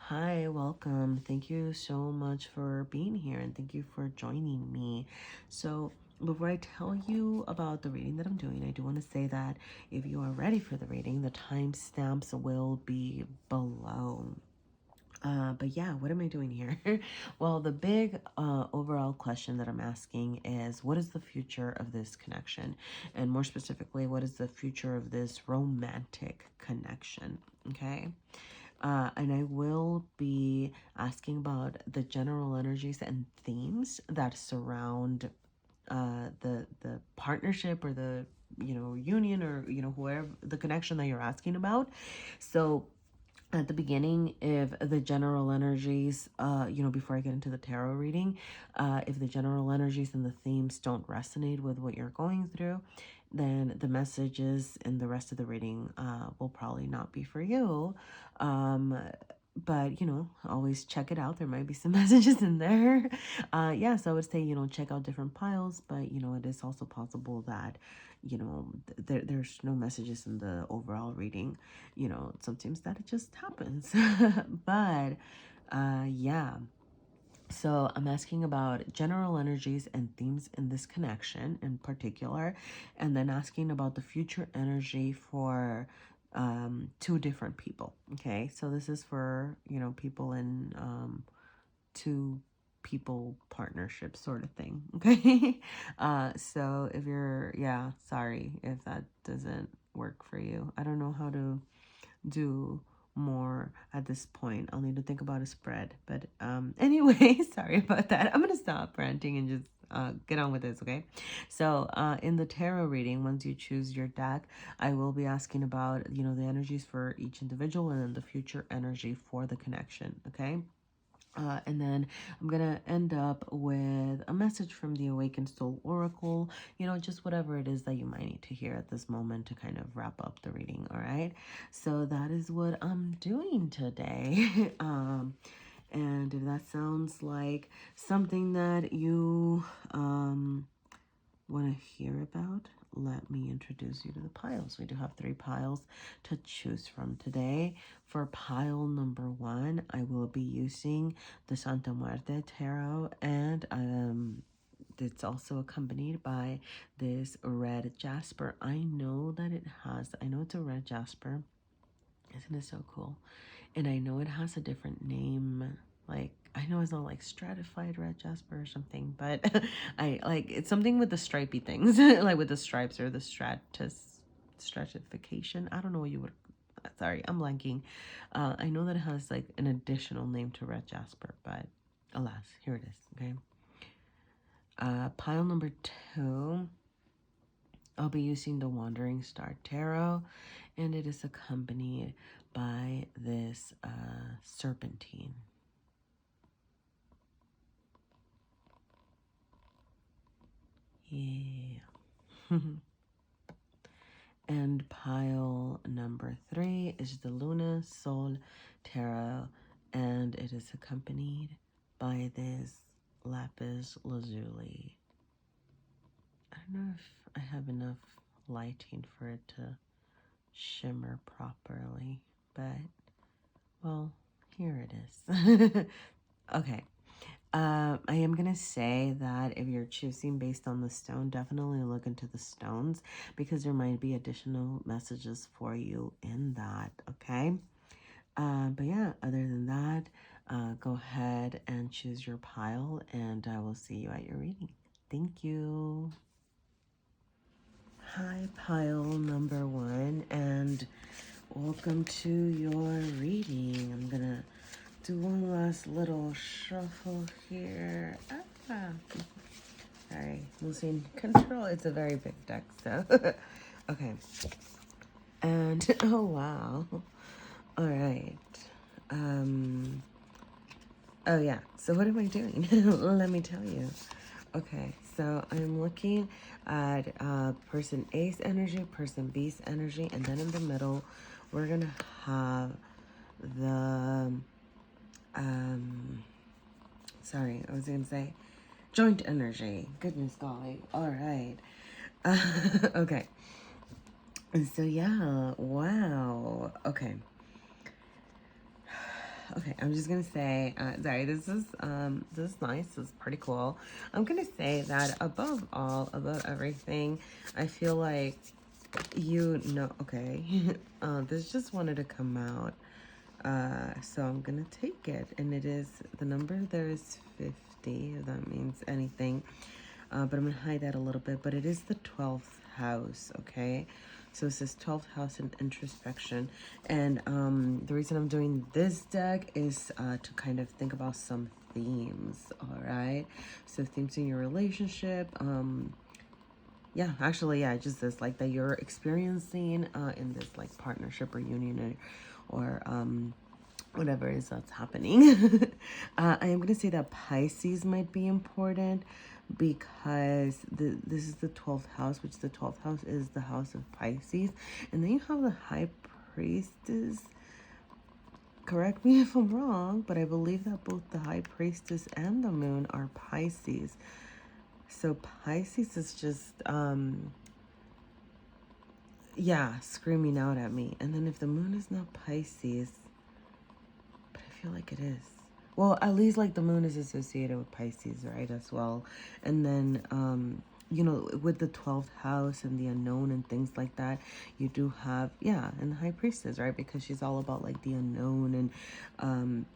Hi, welcome. Thank you so much for being here and thank you for joining me. So, before I tell you about the reading that I'm doing, I do want to say that if you are ready for the reading, the timestamps will be below. But yeah, what am I doing here? Well, the big overall question that I'm asking is what is the future of this connection? And more specifically, what is the future of this romantic connection? Okay. And I will be asking about the general energies and themes that surround the partnership or the union or whoever the connection that you're asking about. So at the beginning, if the general energies, before I get into the tarot reading, if the general energies and the themes don't resonate with what you're going through, then the messages in the rest of the reading will probably not be for you. But always check it out. There might be some messages in there. Yeah, so I would say, check out different piles, but it is also possible that there's no messages in the overall reading. Sometimes that it just happens. But yeah, so I'm asking about general energies and themes in this connection in particular, and then asking about the future energy for two different people. Okay, so this is for people in two people partnership sort of thing. Okay. So if you're, yeah, sorry if that doesn't work for you. I don't know how to do more at this point. I'll need to think about a spread. But anyway, sorry about that. I'm gonna stop ranting and just get on with this, okay? So in the tarot reading, once you choose your deck, I will be asking about the energies for each individual and then the future energy for the connection, okay? And then I'm going to end up with a message from the Awakened Soul Oracle, just whatever it is that you might need to hear at this moment to kind of wrap up the reading, all right? So that is what I'm doing today. And if that sounds like something that you want to hear about, let me introduce you to the piles. We do have 3 piles to choose from today. For pile number 1, I will be using the Santa Muerte Tarot, and it's also accompanied by this red Jasper. I know it's a red Jasper. Isn't it so cool? And I know it has a different name. Like, I know it's not like stratified red Jasper or something, but I like it's something with the stripy things, like with the stripes or the stratification. I don't know what you would. Sorry, I'm blanking. I know that it has like an additional name to red Jasper, but alas, here it is. Okay. Pile number 2. I'll be using the Wandering Star Tarot, and it is accompanied by this Serpentine. Yeah. And pile number 3 is the Luna Sol Tarot, and it is accompanied by this Lapis Lazuli. I don't know if I have enough lighting for it to shimmer properly, but well, here it is. Okay. I am going to say that if you're choosing based on the stone, definitely look into the stones because there might be additional messages for you in that, okay? But yeah, other than that, go ahead and choose your pile and I will see you at your reading. Thank you. Hi, pile number 1, and welcome to your reading. I'm going to do one last little shuffle here. Sorry, losing control. It's a very big deck, so okay. And oh wow. All right. Oh yeah. So what am I doing? Let me tell you. Okay, so I'm looking at person A's energy, person B's energy, and then in the middle, we're gonna have the sorry, I was gonna say joint energy. Goodness golly. All right. Okay. And so yeah, wow. Okay. Okay. I'm just gonna say, sorry, this is nice. This is pretty cool. I'm gonna say that above all, above everything, I feel like okay, this just wanted to come out. So I'm gonna take it, and it is, the number there is 50, if that means anything. But I'm gonna hide that a little bit, but it is the 12th house, okay? So it says 12th house in introspection. And the reason I'm doing this deck is to kind of think about some themes, all right? So themes in your relationship, yeah, actually, yeah, just this, like, that you're experiencing in this, like, partnership or union or whatever it is that's happening. I am going to say that Pisces might be important because this is the 12th house, which the 12th house is the house of Pisces. And then you have the High Priestess. Correct me if I'm wrong, but I believe that both the High Priestess and the Moon are Pisces. So Pisces is just, yeah, screaming out at me. And then if the Moon is not Pisces, but I feel like it is. Well, at least like the Moon is associated with Pisces, right, as well. And then, you know, with the 12th house and the unknown and things like that, you do have, yeah, and the High Priestess, right? Because she's all about like the unknown and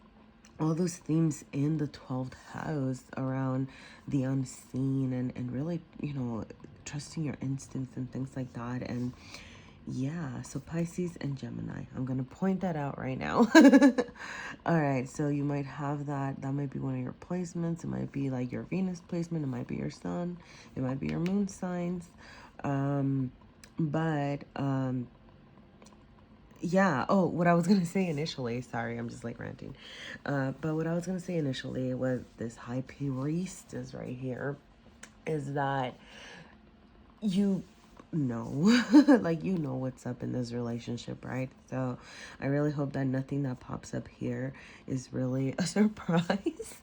all those themes in the 12th house around the unseen and really, you know, trusting your instincts and things like that. And yeah, so Pisces and Gemini. I'm going to point that out right now. All right, so you might have that. That might be one of your placements. It might be like your Venus placement. It might be your sun. It might be your moon signs. Yeah, oh, what I was going to say initially, sorry, I'm just like ranting. But what I was going to say initially was this High Priestess right here is that you know, like, you know what's up in this relationship, right? So I really hope that nothing that pops up here is really a surprise.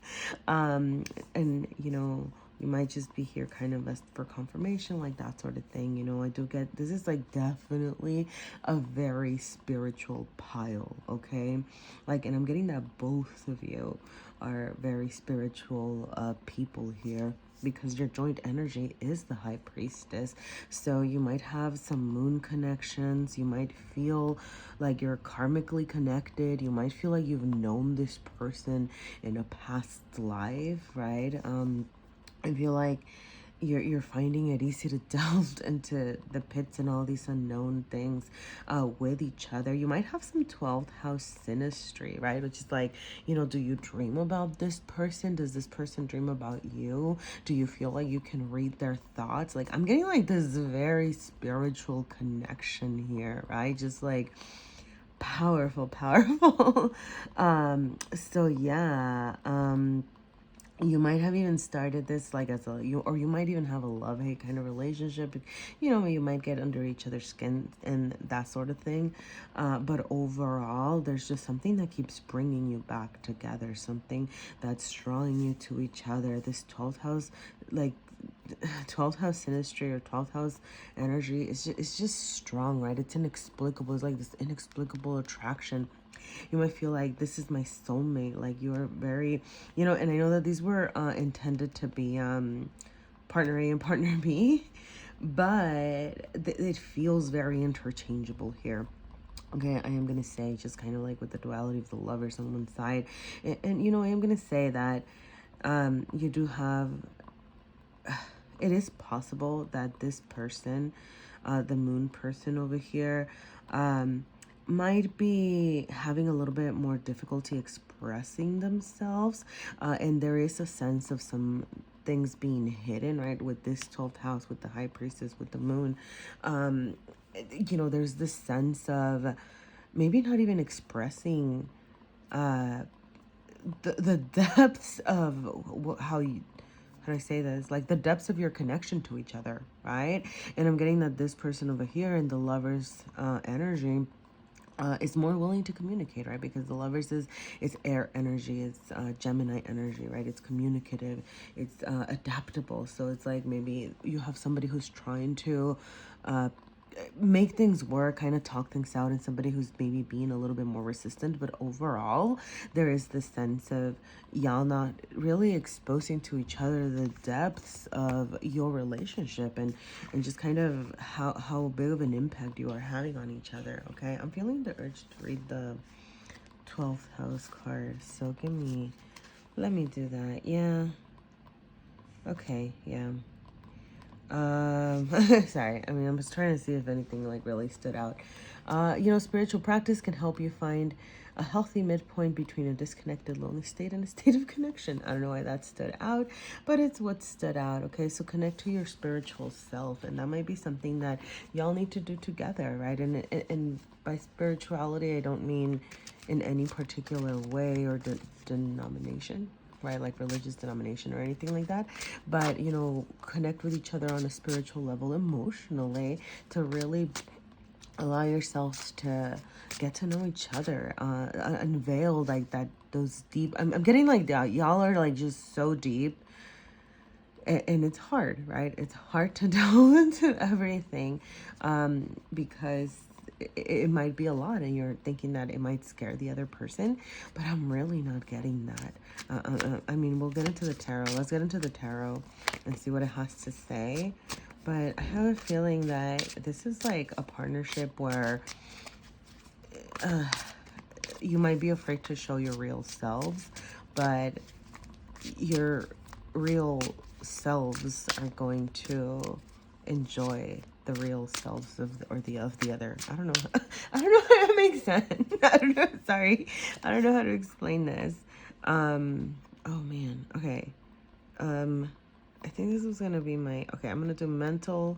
And, you know, you might just be here kind of as for confirmation, like that sort of thing. You know, I do get, this is like definitely a very spiritual pile, okay? Like, and I'm getting that both of you are very spiritual people here, because your joint energy is the High Priestess. So you might have some moon connections. You might feel like you're karmically connected. You might feel like you've known this person in a past life, right? I feel like you're finding it easy to delve into the pits and all these unknown things with each other. You might have some 12th house synastry, right? Which is like, you know, do you dream about this person? Does this person dream about you? Do you feel like you can read their thoughts? Like, I'm getting like this very spiritual connection here, right? Just like powerful. So yeah, you might have even started this like as or you might even have a love-hate kind of relationship. You know, you might get under each other's skin and that sort of thing. But overall, there's just something that keeps bringing you back together, something that's drawing you to each other. This 12th house, like 12th house synastry or 12th house energy, it's just strong, right? It's inexplicable. It's like this inexplicable attraction. You might feel like this is my soulmate, like you are very, you know, and I know that these were intended to be partner A and partner B, but it feels very interchangeable here. Okay, I am going to say, just kind of like with the duality of the lovers on one side, and you know, I am going to say that you do have, it is possible that this person, the moon person over here, might be having a little bit more difficulty expressing themselves, and there is a sense of some things being hidden, right, with this 12th house, with the High Priestess, with the moon. You know, there's this sense of maybe not even expressing the depths of how do I say this? Like the depths of your connection to each other, right? And I'm getting that this person over here in the lover's energy is more willing to communicate, right? Because the lovers is air energy, it's Gemini energy, right? It's communicative, it's adaptable. So it's like maybe you have somebody who's trying to make things work, kind of talk things out, and somebody who's maybe being a little bit more resistant. But overall, there is this sense of y'all not really exposing to each other the depths of your relationship, and just kind of how big of an impact you are having on each other. Okay, I'm feeling the urge to read the 12th house card, so let me do that. Yeah, okay, yeah. Sorry, I mean, I'm just trying to see if anything like really stood out. Spiritual practice can help you find a healthy midpoint between a disconnected, lonely state and a state of connection. I don't know why that stood out, but it's what stood out. Okay, so connect to your spiritual self, and that might be something that y'all need to do together, right? And by spirituality, I don't mean in any particular way or denomination, right? Like religious denomination or anything like that. But, connect with each other on a spiritual level, emotionally, to really allow yourselves to get to know each other, unveil like those deep, I'm getting like that. Y'all are like just so deep. And it's hard, right? It's hard to delve into everything, because it might be a lot, and you're thinking that it might scare the other person, but I'm really not getting that. I mean, we'll get into the tarot. Let's get into the tarot and see what it has to say. But I have a feeling that this is like a partnership where you might be afraid to show your real selves, but your real selves are going to enjoy the real selves of the other. I don't know. I don't know how that makes sense. I don't know. Sorry. I don't know how to explain this. Oh man. Okay. I think this was gonna be okay, I'm gonna do mental,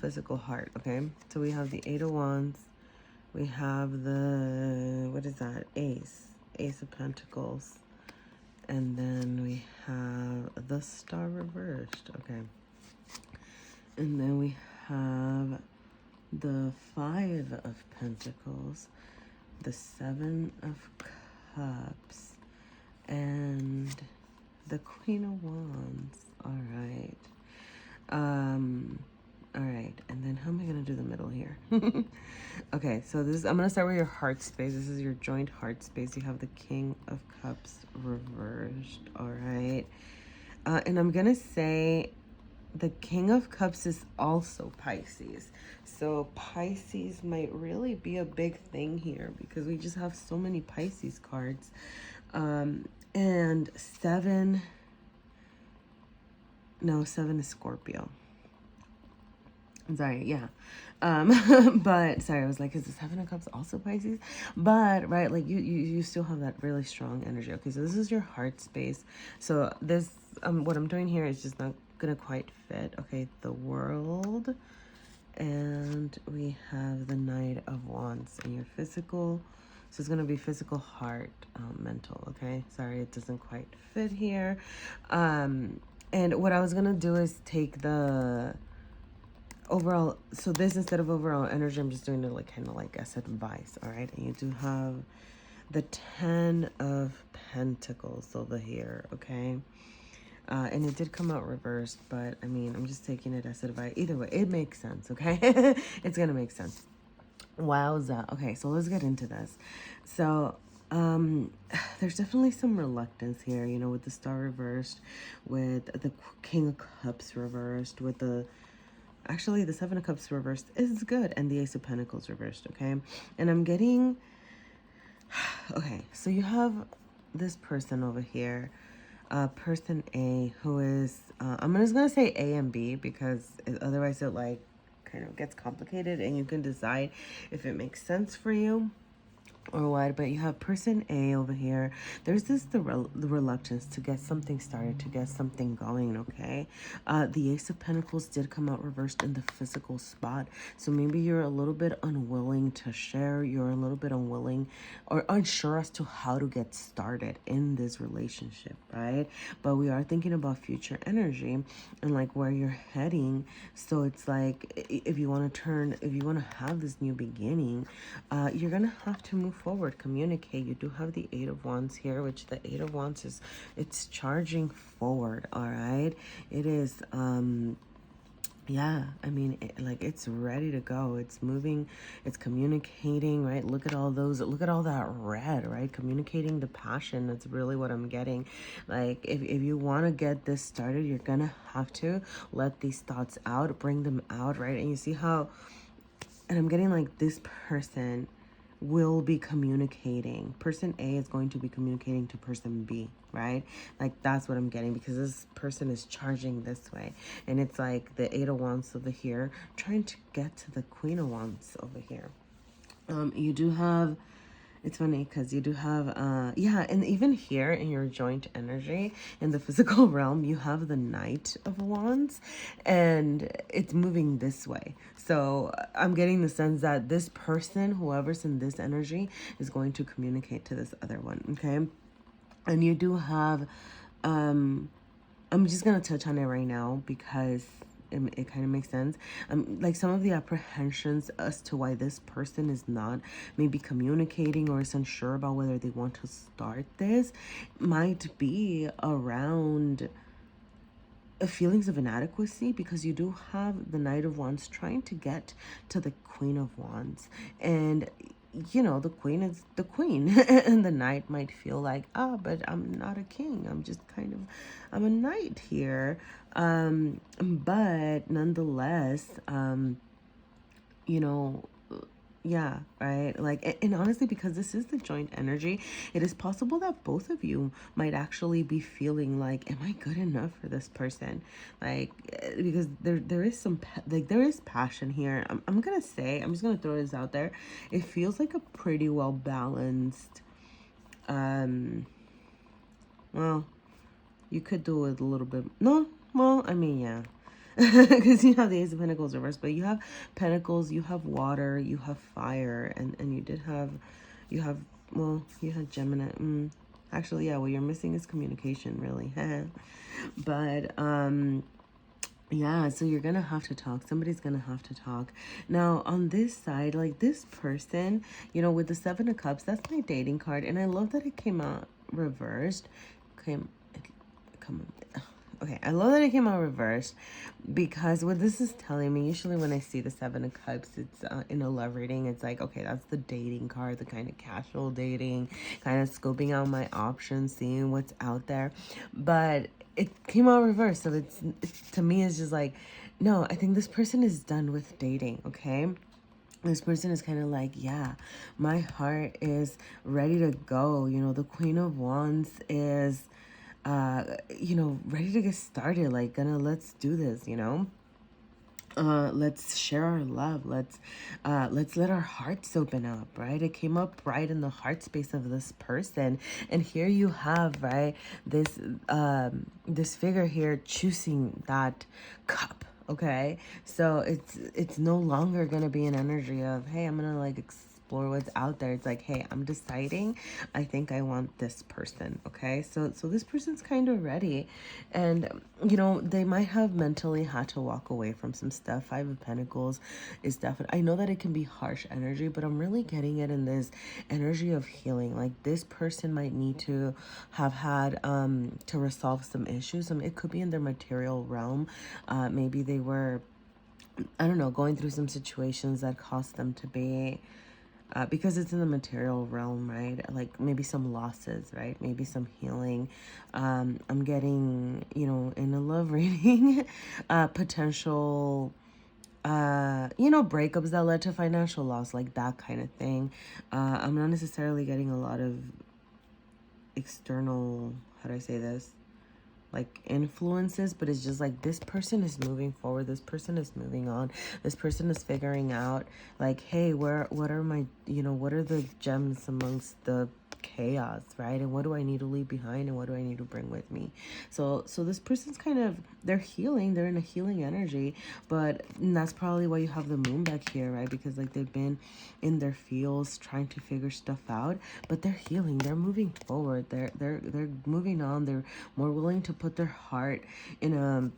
physical, heart. Okay. So we have the 8 of Wands. We have the, what is that? Ace of Pentacles. And then we have the Star reversed. Okay. And then we have the 5 of Pentacles, the 7 of Cups, and the Queen of Wands. All right. All right. And then how am I going to do the middle here? Okay. So I'm going to start with your heart space. This is your joint heart space. You have the King of Cups reversed. All right. And I'm going to say the King of Cups is also Pisces. So Pisces might really be a big thing here because we just have so many Pisces cards. And 7 is Scorpio. I'm sorry, yeah. But sorry, I was like, is the 7 of Cups also Pisces? But right, like you still have that really strong energy. Okay, so this is your heart space. So this what I'm doing here is just not gonna quite fit. Okay, the World, and we have the Knight of Wands, and your physical. So it's gonna be physical, heart, mental. Okay, sorry, it doesn't quite fit here. And what I was gonna do is take the overall, so this, instead of overall energy, I'm just doing it like kind of like as advice. All right, and you do have the 10 of Pentacles over here. Okay, and it did come out reversed, but I mean, I'm just taking it as advice. Either way, it makes sense. Okay, it's gonna make sense. Wowza. Okay, so let's get into this. So there's definitely some reluctance here, with the Star reversed, with the King of Cups reversed, with the actually the 7 of Cups reversed is good, and the Ace of Pentacles reversed. Okay, and I'm getting, okay, so you have this person over here, person A, who is I'm just gonna say A and B because otherwise it like kind of gets complicated, and you can decide if it makes sense for you or what. But you have person A over here. There's the reluctance to get something started, to get something going. Okay, the Ace of Pentacles did come out reversed in the physical spot, so maybe you're a little bit unwilling to share. You're a little bit unwilling or unsure as to how to get started in this relationship, right? But we are thinking about future energy and like where you're heading. So it's like if you want to have this new beginning, you're gonna have to move forward, communicate. You do have the 8 of Wands here, which the 8 of Wands it's charging forward. All right, it is Yeah, I mean, like it's ready to go. It's moving, it's communicating, right? Look at all those, look at all that red, right? Communicating the passion. That's really what I'm getting. Like, if you want to get this started, you're gonna have to let these thoughts out, bring them out, right? And you see how, and I'm getting like this person will be communicating. Person A is going to be communicating to person B, right? Like that's what I'm getting, because this person is charging this way. And it's like the Eight of Wands over here trying to get to the Queen of Wands over here. You do have, it's funny because you do have, yeah, and even here in your joint energy in the physical realm, you have the Knight of Wands, and it's moving this way. So I'm getting the sense that this person, whoever's in this energy, is going to communicate to this other one, okay? And you do have, I'm just going to touch on it right now because it kind of makes sense. Like some of the apprehensions as to why this person is not maybe communicating or is unsure about whether they want to start this might be around feelings of inadequacy, because you do have the Knight of Wands trying to get to the Queen of Wands, and you know the queen is the queen and the knight might feel like, ah, but I'm not a king, I'm just kind of, I'm a knight here, but nonetheless, you know, yeah, right. Like, and honestly, because this is the joint energy, it is possible that both of you might actually be feeling like, am I good enough for this person? Like, because there is some, like, there is passion here. I'm gonna say, I'm just gonna throw this out there. It feels like a pretty well balanced, well, you could do it a little bit, no, well, I mean, yeah. Because you have the Ace of Pentacles reversed, but you have Pentacles, you have water, you have fire, and you did have, you have, well, you had Gemini. Actually, yeah, what you're missing is communication, really. But, yeah, so you're gonna have to talk. Somebody's gonna have to talk. Now, on this side, like this person, you know, with the Seven of Cups, that's my dating card. And I love that it came out reversed. Came, come on. Okay, I love that it came out reversed, because what this is telling me, usually when I see the Seven of Cups, it's in a love reading, it's like, okay, that's the dating card, the kind of casual dating, kind of scoping out my options, seeing what's out there. But it came out reversed, so it's to me, it's just like, no, I think this person is done with dating, okay? This person is kind of like, yeah, my heart is ready to go. You know, the Queen of Wands is, you know, ready to get started. Like, let's do this, you know? Let's share our love. Let's let our hearts open up, right? It came up right in the heart space of this person. And here you have, right, this this figure here choosing that cup. Okay, so it's no longer gonna be an energy of, hey, I'm gonna like explore what's out there. It's like, hey, I'm deciding, I think I want this person. Okay, so this person's kind of ready, and you know, they might have mentally had to walk away from some stuff. Five of Pentacles is definitely, I know that it can be harsh energy, but I'm really getting it in this energy of healing. Like this person might need to have had to resolve some issues. It could be in their material realm. Maybe they were, I don't know, going through some situations that caused them to be, because it's in the material realm, right? Like maybe some losses, right? Maybe some healing. I'm getting, you know, in a love reading, potential, you know, breakups that led to financial loss, like that kind of thing. I'm not necessarily getting a lot of external, how do I say this? Like influences, but it's just like this person is moving forward, this person is moving on, this person is figuring out like, hey, what are my, you know, what are the gems amongst the chaos, right? And what do I need to leave behind, and what do I need to bring with me? So this person's kind of, they're healing, they're in a healing energy, but that's probably why you have the moon back here, right? Because like they've been in their fields trying to figure stuff out, but they're healing, they're moving forward, they're moving on, they're more willing to put their heart in a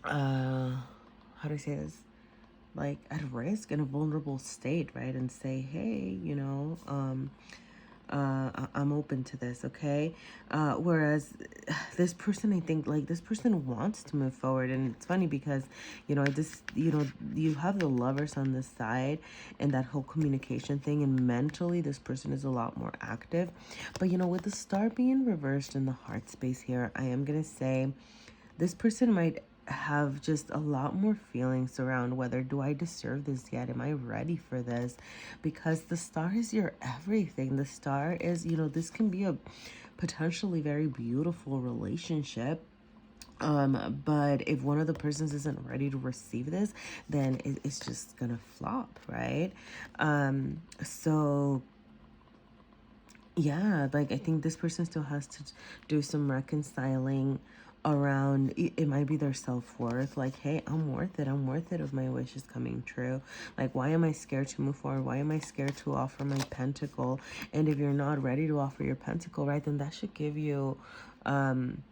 how do I say this, like at risk, in a vulnerable state, right? And say, hey, you know, I'm open to this, okay? Whereas this person, I think, like, this person wants to move forward. And it's funny because, you know, you have the lovers on this side and that whole communication thing. And mentally, this person is a lot more active. But, you know, with the star being reversed in the heart space here, I am going to say this person might have just a lot more feelings around whether do I deserve this yet? Am I ready for this? Because the star is your everything. The star is, you know, this can be a potentially very beautiful relationship. But if one of the persons isn't ready to receive this, then it's just gonna flop, right? So yeah, like I think this person still has to do some reconciling around it might be their self-worth, like, hey, I'm worth it of my wishes coming true. Like, why am I scared to move forward? Why am I scared to offer my pentacle? And if you're not ready to offer your pentacle, right, then that should give you some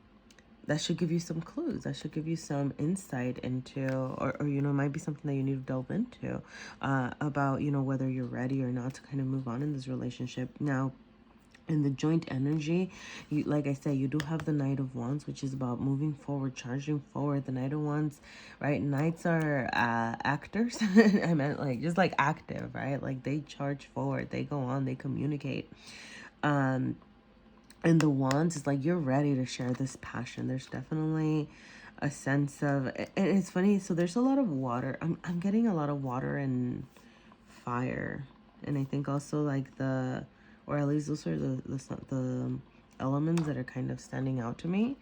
clues. That should give you some insight into, or you know, it might be something that you need to delve into about, you know, whether you're ready or not to kind of move on in this relationship. Now, in the joint energy, you, like I said, you do have the Knight of Wands, which is about moving forward, charging forward. The Knight of Wands, right? Knights are actors. I meant like just like active, right? Like they charge forward, they go on, they communicate. And the Wands is like you're ready to share this passion. There's definitely a sense of, and it's funny. So there's a lot of water. I'm getting a lot of water and fire, and I think also like the, or at least those are the elements that are kind of standing out to me,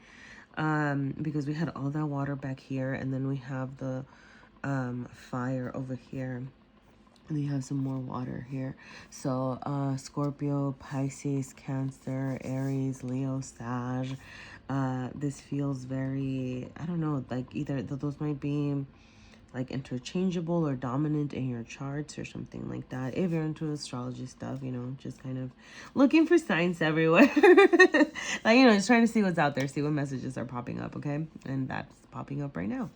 because we had all that water back here, and then we have the fire over here, and we have some more water here. So Scorpio, Pisces, Cancer, Aries, Leo, Sag. This feels very, I don't know, like either those might be like interchangeable or dominant in your charts or something like that. If you're into astrology stuff, you know, just kind of looking for signs everywhere. Like, you know, just trying to see what's out there, see what messages are popping up, okay? And that's popping up right now.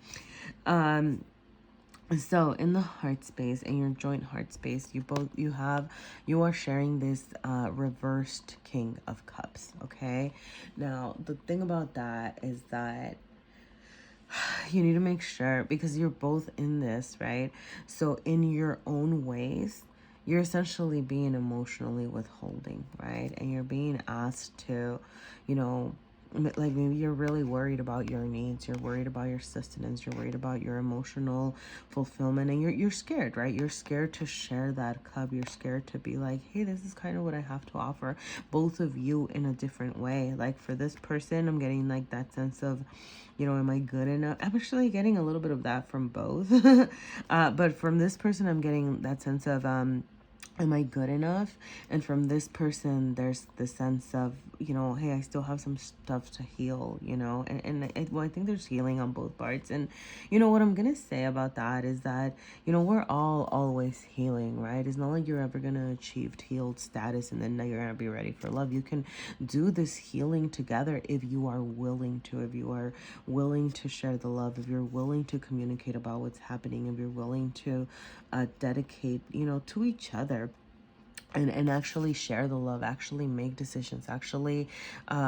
So in the heart space, in your joint heart space, you are sharing this reversed King of Cups, okay? Now, the thing about that is that you need to make sure, because you're both in this, right? So in your own ways, you're essentially being emotionally withholding, right? And you're being asked to, you know, like maybe you're really worried about your needs, you're worried about your sustenance, you're worried about your emotional fulfillment, and you're scared, right? You're scared to share that cup. You're scared to be like, hey, this is kind of what I have to offer, both of you in a different way. Like for this person, I'm getting like that sense of, you know, am I good enough? I'm actually getting a little bit of that from both. But from this person, I'm getting that sense of, am I good enough? And from this person, there's the sense of, you know, hey, I still have some stuff to heal, you know, well, I think there's healing on both parts. And, you know, what I'm going to say about that is that, you know, we're all always healing, right? It's not like you're ever going to achieve healed status and then now you're going to be ready for love. You can do this healing together if you are willing to, if you are willing to share the love, if you're willing to communicate about what's happening, if you're willing to dedicate, you know, to each other. And actually share the love, actually make decisions, actually,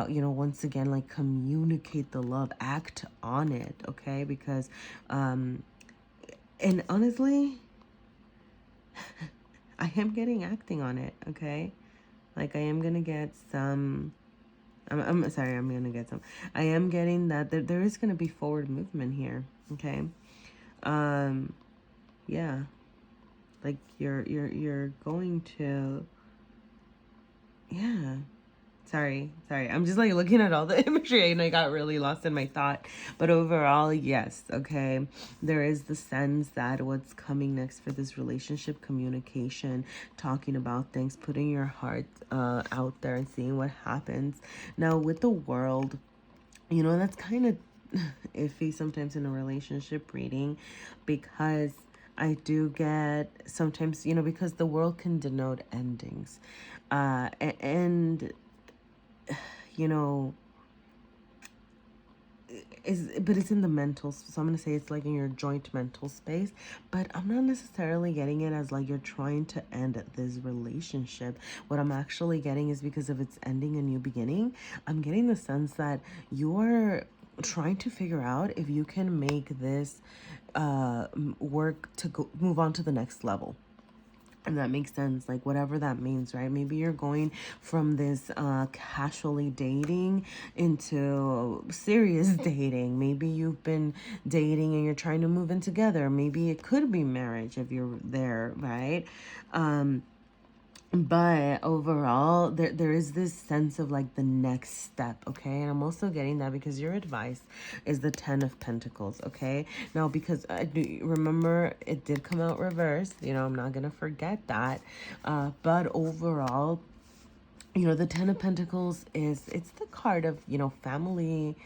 you know, once again, like communicate the love, act on it, okay? Because, and honestly, I am getting acting on it, okay? Like I am gonna get some, I'm sorry, I'm gonna get some, I am getting that there is gonna be forward movement here, okay? Yeah. Like you're going to, yeah. Sorry. I'm just like looking at all the imagery and I got really lost in my thought. But overall, yes, okay. There is the sense that what's coming next for this relationship, communication, talking about things, putting your heart out there and seeing what happens. Now with the world, you know, that's kind of iffy sometimes in a relationship reading, because I do get sometimes, you know, because the world can denote endings. And, you know, but it's in the mental, so I'm going to say it's like in your joint mental space, but I'm not necessarily getting it as like you're trying to end this relationship. What I'm actually getting is because of its ending a new beginning, I'm getting the sense that you're trying to figure out if you can make this work to move on to the next level. And that makes sense, like whatever that means, right? Maybe you're going from this casually dating into serious dating. Maybe you've been dating and you're trying to move in together. Maybe it could be marriage if you're there, right? But overall, there is this sense of like the next step, okay? And I'm also getting that because your advice is the 10 of Pentacles, okay? Now, because I do remember it did come out reversed, you know, I'm not gonna forget that. But overall, you know, the 10 of Pentacles it's the card of, you know, family,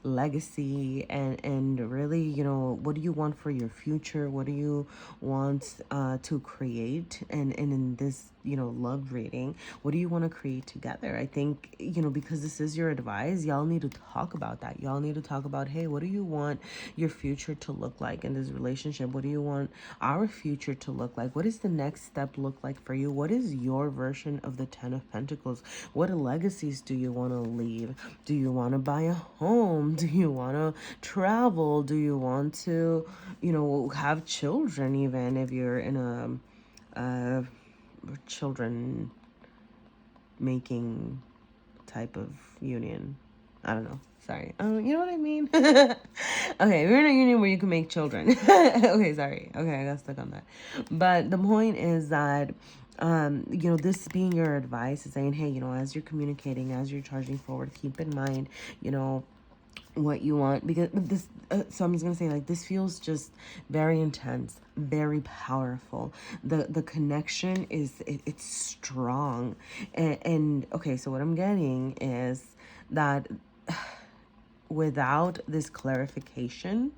legacy, and really, you know, what do you want for your future? What do you want to create? And in this, you know, love reading, what do you want to create together? I think, you know, because this is your advice, y'all need to talk about that. Y'all need to talk about, hey, what do you want your future to look like in this relationship? What do you want our future to look like? What does the next step look like for you? What is your version of the 10 of Pentacles? What legacies do you want to leave? Do you want to buy a home? Do you want to travel? Do you want to, you know, have children, even if you're in a children making type of union? I don't know. Sorry. You know what I mean? Okay, we're in a union where you can make children. Okay, sorry. Okay, I got stuck on that. But the point is that, you know, this being your advice is saying, hey, you know, as you're communicating, as you're charging forward, keep in mind, you know, what you want, because this so I'm just gonna say, like, this feels just very intense, very powerful. The connection is it's strong, and okay, so what I'm getting is that without this clarification,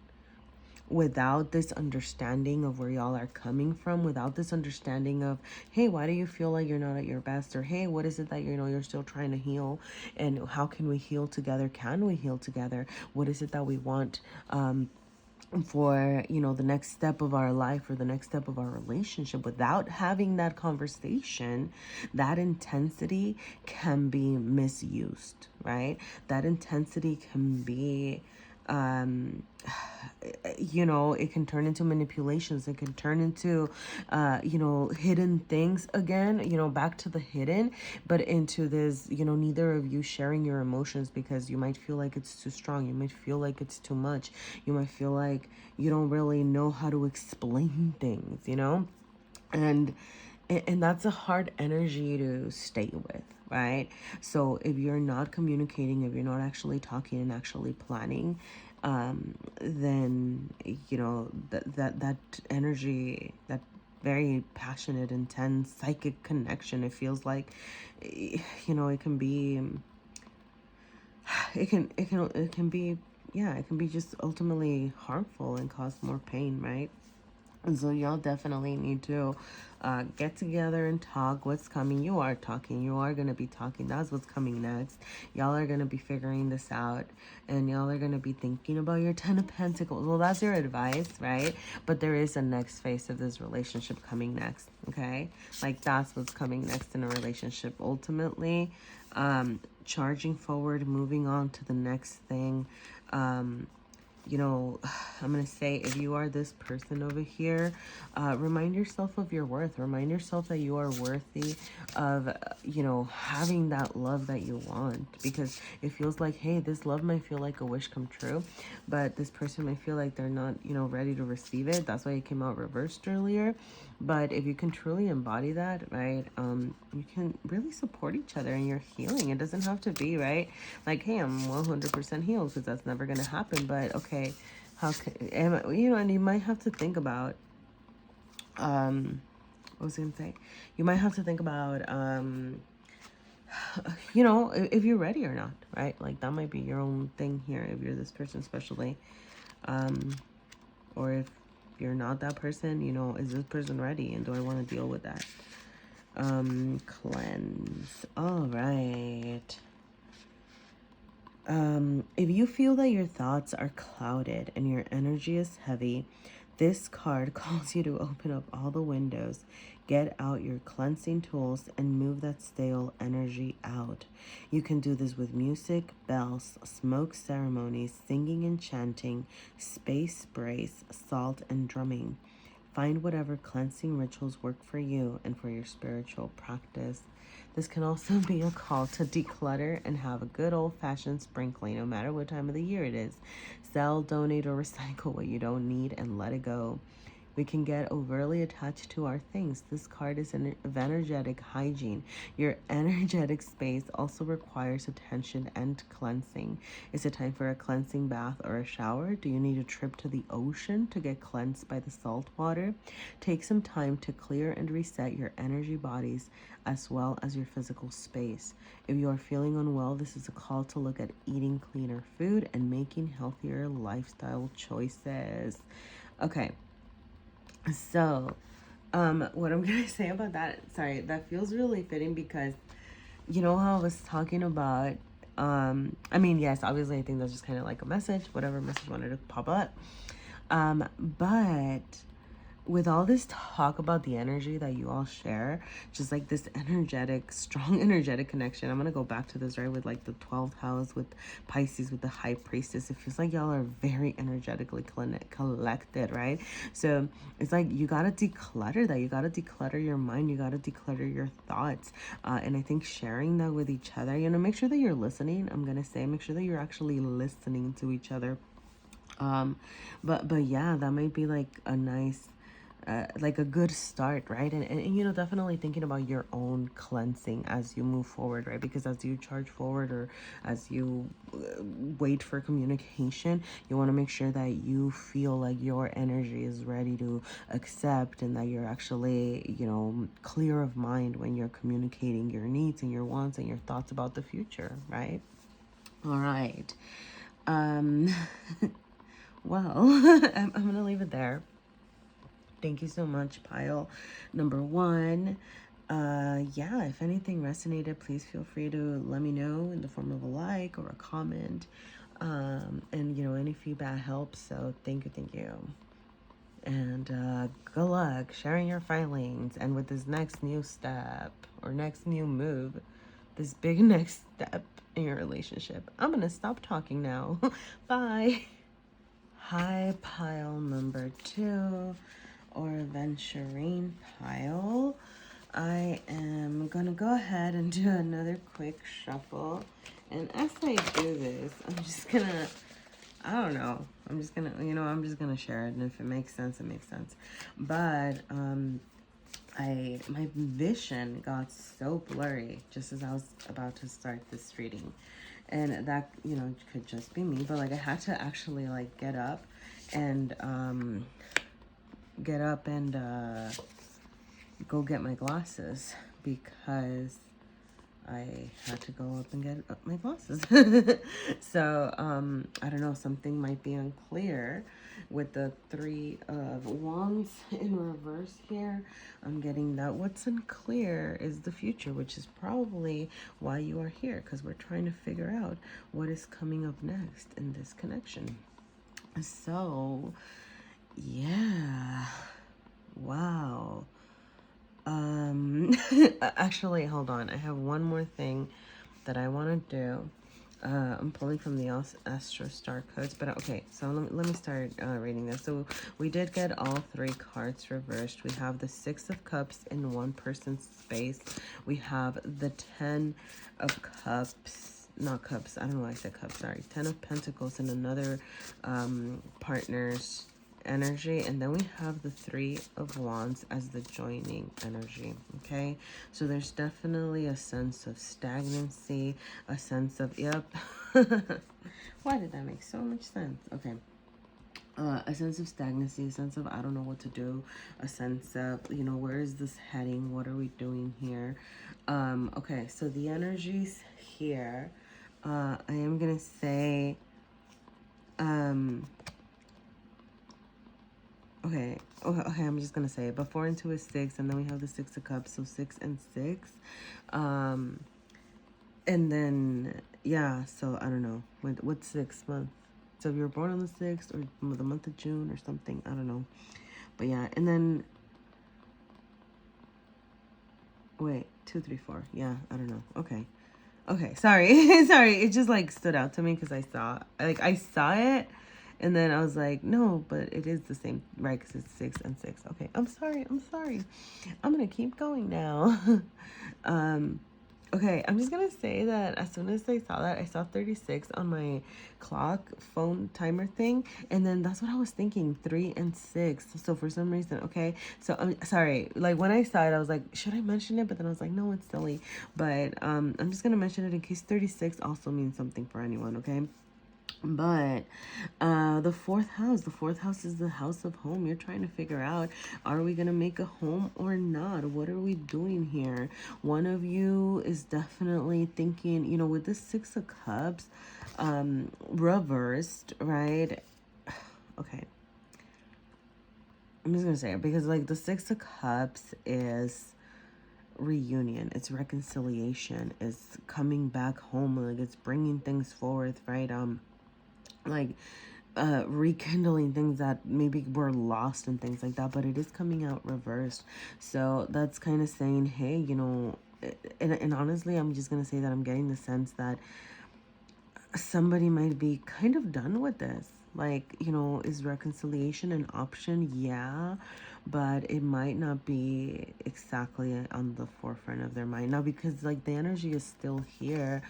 without this understanding of where y'all are coming from, without this understanding of, hey, why do you feel like you're not at your best? Or, hey, what is it that, you know, you're still trying to heal? And how can we heal together? Can we heal together? What is it that we want for, you know, the next step of our life or the next step of our relationship? Without having that conversation, that intensity can be misused, right? That intensity can be you know, it can turn into manipulations. It can turn into you know, hidden things again, you know, back to the hidden, but into this, you know, neither of you sharing your emotions, because you might feel like it's too strong. You might feel like it's too much. You might feel like you don't really know how to explain things, you know? And that's a hard energy to stay with, right? So if you're not communicating, if you're not actually talking and actually planning, then, you know, that energy, that very passionate, intense psychic connection, it feels like, you know, it can be, it can be, yeah, it can be just ultimately harmful and cause more pain, right? And so y'all definitely need to get together and talk. What's coming? You are talking. You are going to be talking. That's what's coming next. Y'all are going to be figuring this out. And y'all are going to be thinking about your 10 of Pentacles. Well, that's your advice, right? But there is a next phase of this relationship coming next, okay? Like, that's what's coming next in a relationship. Ultimately, charging forward, moving on to the next thing. You know, I'm going to say, if you are this person over here, remind yourself of your worth. Remind yourself that you are worthy of, you know, having that love that you want. Because it feels like, hey, this love might feel like a wish come true, but this person might feel like they're not, you know, ready to receive it. That's why it came out reversed earlier. But if you can truly embody that, right, you can really support each other in your healing. It doesn't have to be, right, like, hey, I'm 100% healed, because that's never going to happen. But, okay, how can, you know, and you might have to think about, what was I going to say? You might have to think about, you know, if you're ready or not, right? Like, that might be your own thing here, if you're this person especially. Or if you're not that person, you know, is this person ready, and do I want to deal with that? Cleanse. All right. If you feel that your thoughts are clouded and your energy is heavy, this card calls you to open up all the windows, get out your cleansing tools, and move that stale energy out. You can do this with music, bells, smoke ceremonies, singing and chanting, space sprays, salt, and drumming. Find whatever cleansing rituals work for you and for your spiritual practice. This can also be a call to declutter and have a good old-fashioned sprinkling, no matter what time of the year it is. Sell, donate, or recycle what you don't need and let it go. We can get overly attached to our things. This card is of energetic hygiene. Your energetic space also requires attention and cleansing. Is it time for a cleansing bath or a shower? Do you need a trip to the ocean to get cleansed by the salt water? Take some time to clear and reset your energy bodies as well as your physical space. If you are feeling unwell, this is a call to look at eating cleaner food and making healthier lifestyle choices. Okay. So, what I'm gonna say about that, sorry, that feels really fitting because you know how I was talking about, I mean, yes, obviously I think that's just kind of like a message, whatever message wanted to pop up. But with all this talk about the energy that you all share, just like this energetic, strong energetic connection. I'm gonna go back to this, right, with like the 12th house with Pisces, with the high priestess. It feels like y'all are very energetically collected, right? So it's like you gotta declutter that. You gotta declutter your mind. You gotta declutter your thoughts. And I think sharing that with each other, you know, make sure that you're listening. I'm gonna say, make sure that you're actually listening to each other. But yeah, that might be like a nice, like a good start, right? And you know, definitely thinking about your own cleansing as you move forward, right? Because as you charge forward, or as you wait for communication, you want to make sure that you feel like your energy is ready to accept, and that you're actually, you know, clear of mind when you're communicating your needs and your wants and your thoughts about the future, right? All right. Well, I'm gonna leave it there. Thank you so much, pile number 1. Yeah, if anything resonated, please feel free to let me know in the form of a like or a comment. And you know, any feedback helps, so thank you. And good luck sharing your filings, and with this next new step or next new move, this big next step in your relationship. I'm gonna stop talking now. Bye. Hi, pile number 2, or aventurine pile. I am gonna go ahead and do another quick shuffle, and as I do this, I'm just gonna, I don't know, I'm just gonna, you know, I'm just gonna share it, and if it makes sense, it makes sense. But my vision got so blurry just as I was about to start this reading. And that, you know, could just be me, but like I had to actually like get up and go get my glasses, because I had to go up and get my glasses. So I don't know, something might be unclear with the 3 of Wands in reverse here. I'm getting that what's unclear is the future, which is probably why you are here, because we're trying to figure out what is coming up next in this connection. So yeah, wow. Actually, hold on, I have one more thing that I want to do. I'm pulling from the Astro Star codes, but okay, so let me start reading this. So we did get all 3 cards reversed. We have the 6 of Cups in one person's space. We have the 10 of Cups, not Cups, I don't know why I said Cups, sorry. 10 of Pentacles in another partner's energy, and then we have the 3 of Wands as the joining energy. Okay, so there's definitely a sense of stagnancy, a sense of, yep. Why did that make so much sense? Okay, a sense of stagnancy, a sense of I don't know what to do, a sense of, you know, where is this heading, what are we doing here? Okay, so the energies here, I am gonna say okay, I'm just gonna say it. But 4 and 2 is 6, and then we have the 6 of Cups, so 6 and 6. And then, yeah, so I don't know. What's 6th month? So if you were born on the 6th or the month of June or something, I don't know. But yeah, and then, wait, 2, 3, 4. Yeah, I don't know. Okay. Okay, sorry. Sorry, it just like stood out to me because I saw it and then I was like, no, but it is the same, right? Because it's 6 and 6. Okay, I'm sorry. I'm gonna keep going now. um, okay, I'm just gonna say that as soon as I saw that, I saw 36 on my clock phone timer thing, and then that's what I was thinking, 3 and 6. So for some reason, okay, so I'm sorry. Like when I saw it, I was like, should I mention it? But then I was like, no, it's silly. But I'm just gonna mention it in case 36 also means something for anyone, okay? But the fourth house is the house of home. You're trying to figure out, are we gonna make a home or not? What are we doing here? One of you is definitely thinking, with the 6 of Cups reversed, right? Okay, I'm just gonna say it because like the 6 of Cups is reunion, it's reconciliation, it's coming back home, like it's bringing things forth, right? Like rekindling things that maybe were lost and things like that, but it is coming out reversed. So that's kind of saying, hey, and honestly, I'm just gonna say that I'm getting the sense that somebody might be kind of done with this. Like, is reconciliation an option? Yeah, but it might not be exactly on the forefront of their mind now because, like, the energy is still here,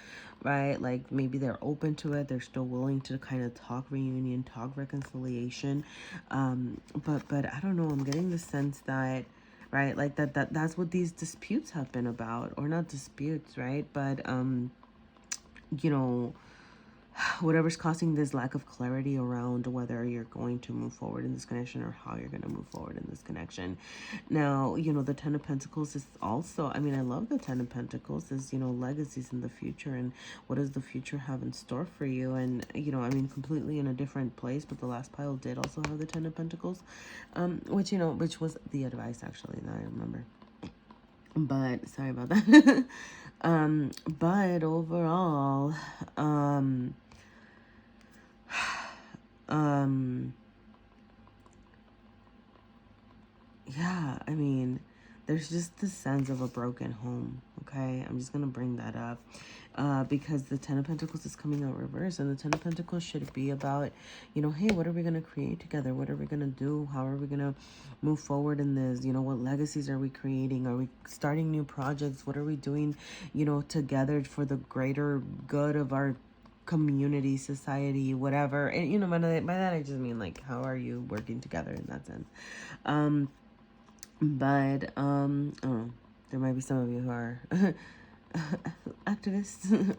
right? Like, maybe they're open to it. They're still willing to kind of talk reunion, talk reconciliation. But I don't know. I'm getting the sense that, right, like that's what these disputes have been about, or not disputes, right? But you know whatever's causing this lack of clarity around whether you're going to move forward in this connection or how you're going to move forward in this connection. Now, the 10 of Pentacles is also, I mean, I love the 10 of Pentacles is, legacies in the future, and what does the future have in store for you? And, I mean, completely in a different place, but the last pile did also have the 10 of Pentacles, which was the advice, actually, now I remember. But sorry about that. But overall, yeah, I mean, there's just the sense of a broken home, okay? I'm just gonna bring that up because the 10 of Pentacles is coming out reverse, and the 10 of Pentacles should be about, hey, what are we gonna create together? What are we gonna do? How are we gonna move forward in this? What legacies are we creating? Are we starting new projects? What are we doing, together for the greater good of our community, society, whatever? And by that I just mean, like, how are you working together in that sense? But oh, there might be some of you who are activists.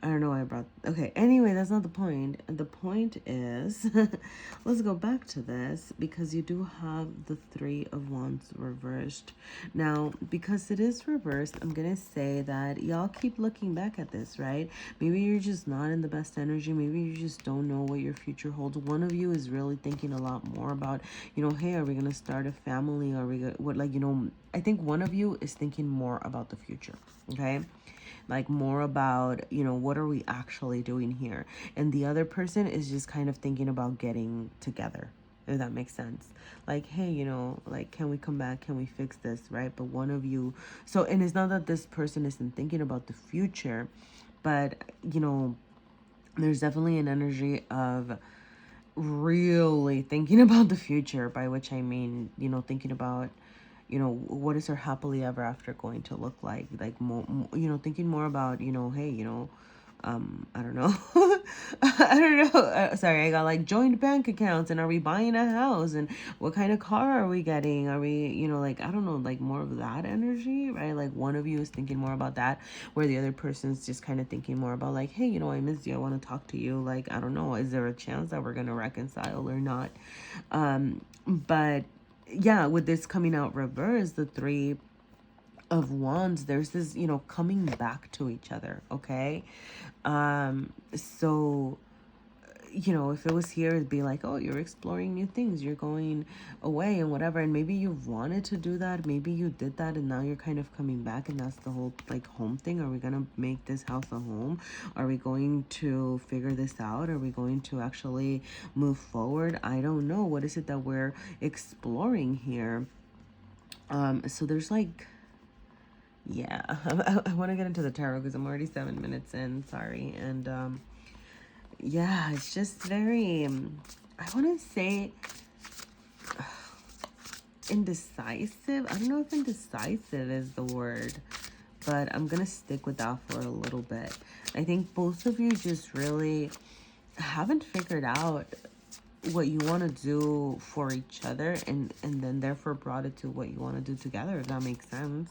I don't know why I brought... Okay, anyway, that's not the point. The point is, let's go back to this, because you do have the 3 of Wands reversed. Now, because it is reversed, I'm going to say that y'all keep looking back at this, right? Maybe you're just not in the best energy. Maybe you just don't know what your future holds. One of you is really thinking a lot more about, hey, are we going to start a family? Are we going to... What, like, I think one of you is thinking more about the future, okay? Like more about, what are we actually doing here? And the other person is just kind of thinking about getting together, if that makes sense. Like, hey, like, can we come back? Can we fix this, right? But one of you... So, and it's not that this person isn't thinking about the future, but, there's definitely an energy of really thinking about the future, by which I mean, thinking about, what is our happily ever after going to look like more, thinking more about, hey, I don't know. I don't know. Sorry, I got like joint bank accounts, and are we buying a house, and what kind of car are we getting? Are we, like, I don't know, like more of that energy, right? Like one of you is thinking more about that, where the other person's just kind of thinking more about like, hey, I miss you. I want to talk to you. Like, I don't know. Is there a chance that we're going to reconcile or not? But yeah, with this coming out reverse, the 3 of Wands, there's this, coming back to each other, okay? So you know, if it was here, it'd be like, oh, you're exploring new things, you're going away and whatever. And maybe you wanted to do that. Maybe you did that and now you're kind of coming back, and that's the whole like home thing. Are we going to make this house a home? Are we going to figure this out? Are we going to actually move forward? I don't know. What is it that we're exploring here? So there's like, yeah, I want to get into the tarot because I'm already 7 minutes in. Sorry. And, yeah, it's just very, I want to say indecisive. I don't know if indecisive is the word, but I'm going to stick with that for a little bit. I think both of you just really haven't figured out what you want to do for each other, and then therefore brought it to what you want to do together, if that makes sense.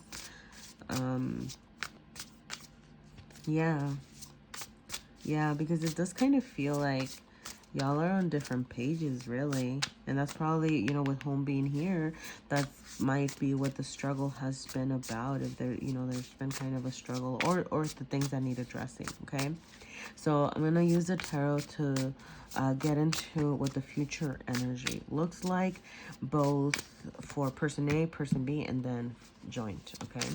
Yeah, because it does kind of feel like y'all are on different pages, really. And that's probably, you know, with home being here, that might be what the struggle has been about. If there, you know, there's been kind of a struggle, or the things that need addressing, okay? So I'm going to use the tarot to get into what the future energy looks like, both for person A, person B, and then joint, okay?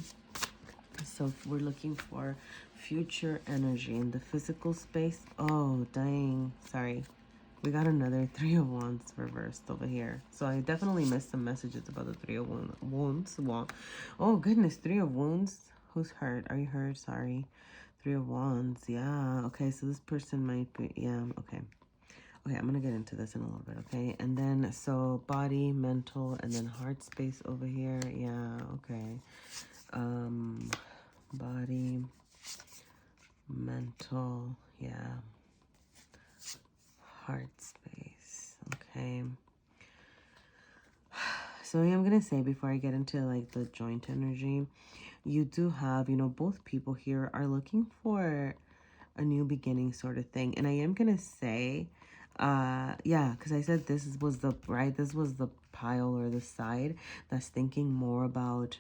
So we're looking for future energy in the physical space. Oh, dang. Sorry. We got another 3 of Wands reversed over here. So I definitely missed some messages about the 3 of Wands. Oh, goodness. 3 of Wands. Who's hurt? Are you hurt? Sorry. 3 of Wands. Yeah. Okay, so this person might be... Yeah, okay. Okay, I'm going to get into this in a little bit, okay? And then, so body, mental, and then heart space over here. Yeah, okay. Body, mental, yeah, heart space, okay. So I'm gonna say, before I get into like the joint energy, you do have, you know, both people here are looking for a new beginning sort of thing. And I am gonna say, yeah, because I said this was the pile or the side that's thinking more about,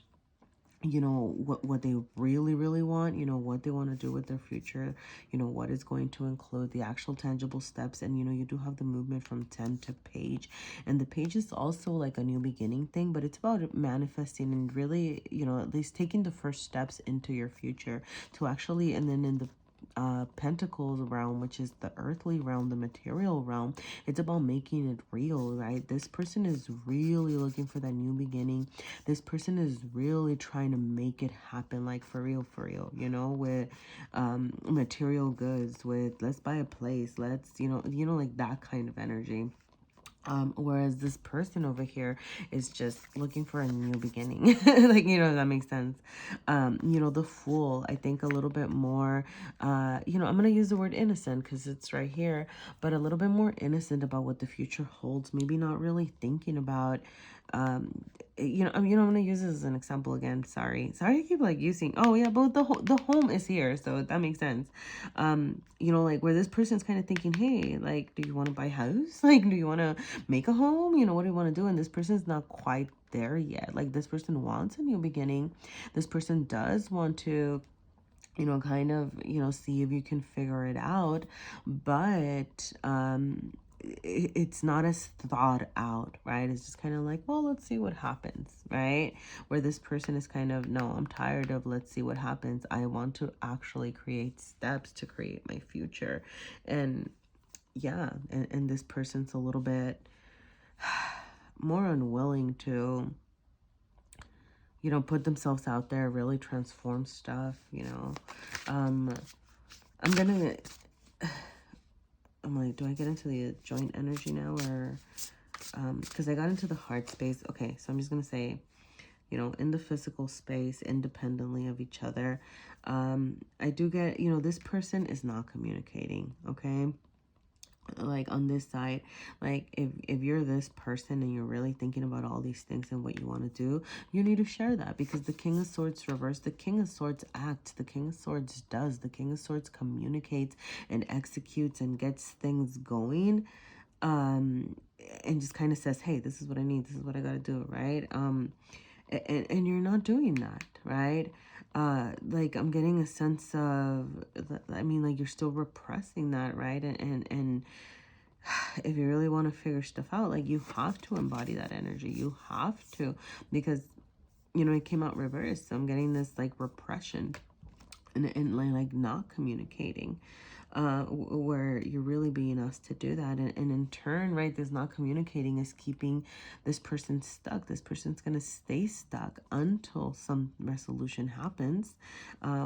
you know, what they really want, you know, what they want to do with their future, you know, what is going to include the actual tangible steps. And, you know, you do have the movement from 10 to page, and the page is also like a new beginning thing, but it's about manifesting and really, you know, at least taking the first steps into your future to actually, and then in the pentacles realm, which is the earthly realm, the material realm, it's about making it real, right? This person is really looking for that new beginning. This person is really trying to make it happen, like for real, you know, with material goods, with let's buy a place, let's, you know, like that kind of energy. Whereas this person over here is just looking for a new beginning. Like, you know, that makes sense. You know, the Fool, I think a little bit more, you know, I'm going to use the word innocent because it's right here, but a little bit more innocent about what the future holds. Maybe not really thinking about, you know, I'm going to use this as an example again. Sorry, I keep like using, oh yeah, but the home is here, so that makes sense. You know, like where this person's kind of thinking, hey, like, do you want to buy a house? Like, do you want to make a home? You know, what do you want to do? And this person's not quite there yet. Like, this person wants a new beginning. This person does want to, you know, kind of, you know, see if you can figure it out, but it's not as thought out, right? It's just kind of like, well, let's see what happens, right? Where this person is kind of, no, I'm tired of let's see what happens. I want to actually create steps to create my future. And yeah, and this person's a little bit more unwilling to, you know, put themselves out there, really transform stuff, you know. I'm like, do I get into the joint energy now, or because I got into the heart space. Okay, so I'm just gonna say, you know, in the physical space, independently of each other, I do get, you know, this person is not communicating, okay? Like on this side, like if you're this person and you're really thinking about all these things and what you want to do, you need to share that, because the King of Swords reverse, the King of Swords acts, the King of Swords does, the King of Swords communicates and executes and gets things going, and just kind of says, hey, this is what I need, this is what I gotta do, right? And you're not doing that, right? Like I'm getting a sense of, I mean, like you're still repressing that, right? And if you really want to figure stuff out, like, you have to embody that energy. You have to, because, you know, it came out reversed. So I'm getting this, like, repression and like not communicating, where you're really being asked to do that. And in turn, right, this not communicating is keeping this person stuck. This person's going to stay stuck until some resolution happens,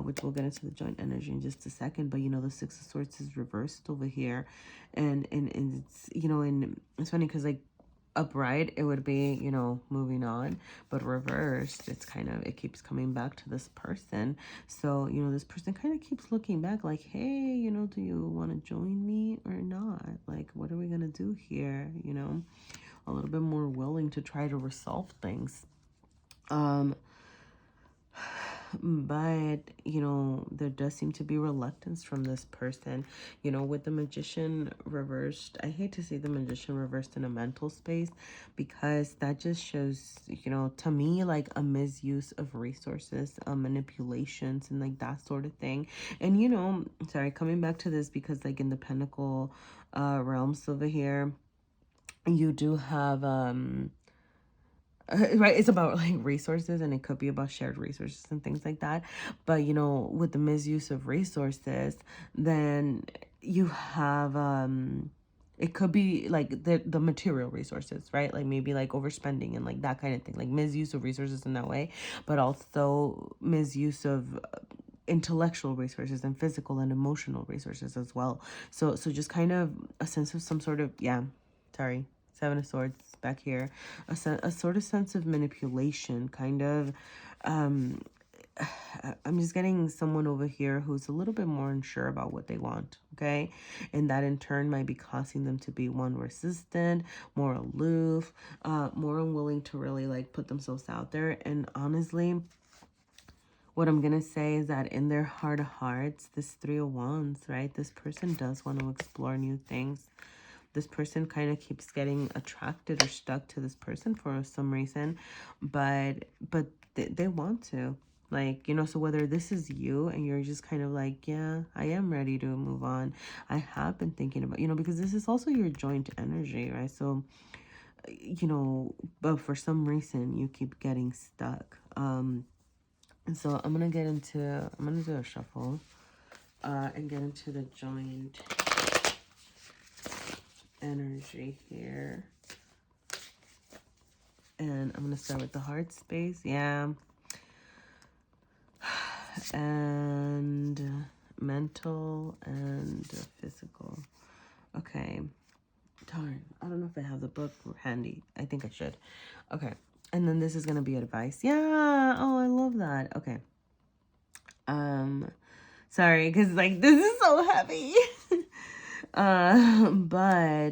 which we'll get into the joint energy in just a second. But, you know, the Six of Swords is reversed over here. And it's, you know, and it's funny because, like, upright, it would be, you know, moving on, but reversed, it's kind of, it keeps coming back to this person. So, you know, this person kind of keeps looking back like, hey, you know, do you want to join me or not? Like, what are we gonna do here? You know, a little bit more willing to try to resolve things. But, you know, there does seem to be reluctance from this person. You know, with the Magician reversed, I hate to see the Magician reversed in a mental space, because that just shows, you know, to me, like, a misuse of resources, manipulations, and like that sort of thing. And, you know, sorry, coming back to this, because like in the Pentacle realms over here, you do have right, it's about like resources, and it could be about shared resources and things like that. But, you know, with the misuse of resources, then you have it could be like the material resources, right? Like maybe like overspending and like that kind of thing, like misuse of resources in that way, but also misuse of intellectual resources and physical and emotional resources as well. So just kind of a sense of some sort of, yeah, sorry, Seven of Swords back here, a sort of sense of manipulation, kind of. I'm just getting someone over here who's a little bit more unsure about what they want, okay? And that in turn might be causing them to be, one, resistant, more aloof, more unwilling to really like put themselves out there. And honestly, what I'm going to say is that in their heart of hearts, this Three of Wands, right? This person does want to explore new things. This person kind of keeps getting attracted or stuck to this person for some reason, but they want to, like, you know. So whether this is you and you're just kind of like, yeah, I am ready to move on, I have been thinking about, you know, because this is also your joint energy, right? So, you know, but for some reason you keep getting stuck. And so I'm gonna do a shuffle and get into the joint energy here. And I'm going to start with the heart space. Yeah. And mental and physical. Okay. Darn. I don't know if I have the book handy. I think I should. Okay. And then this is going to be advice. Yeah. Oh, I love that. Okay. Sorry, because like this is so heavy. But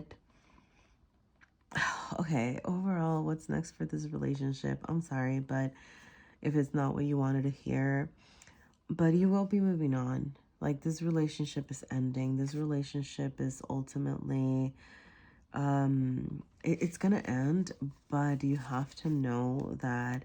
okay, overall, what's next for this relationship? I'm sorry, but if it's not what you wanted to hear, but you will be moving on. Like, this relationship is ending. This relationship is ultimately, it's gonna end, but you have to know that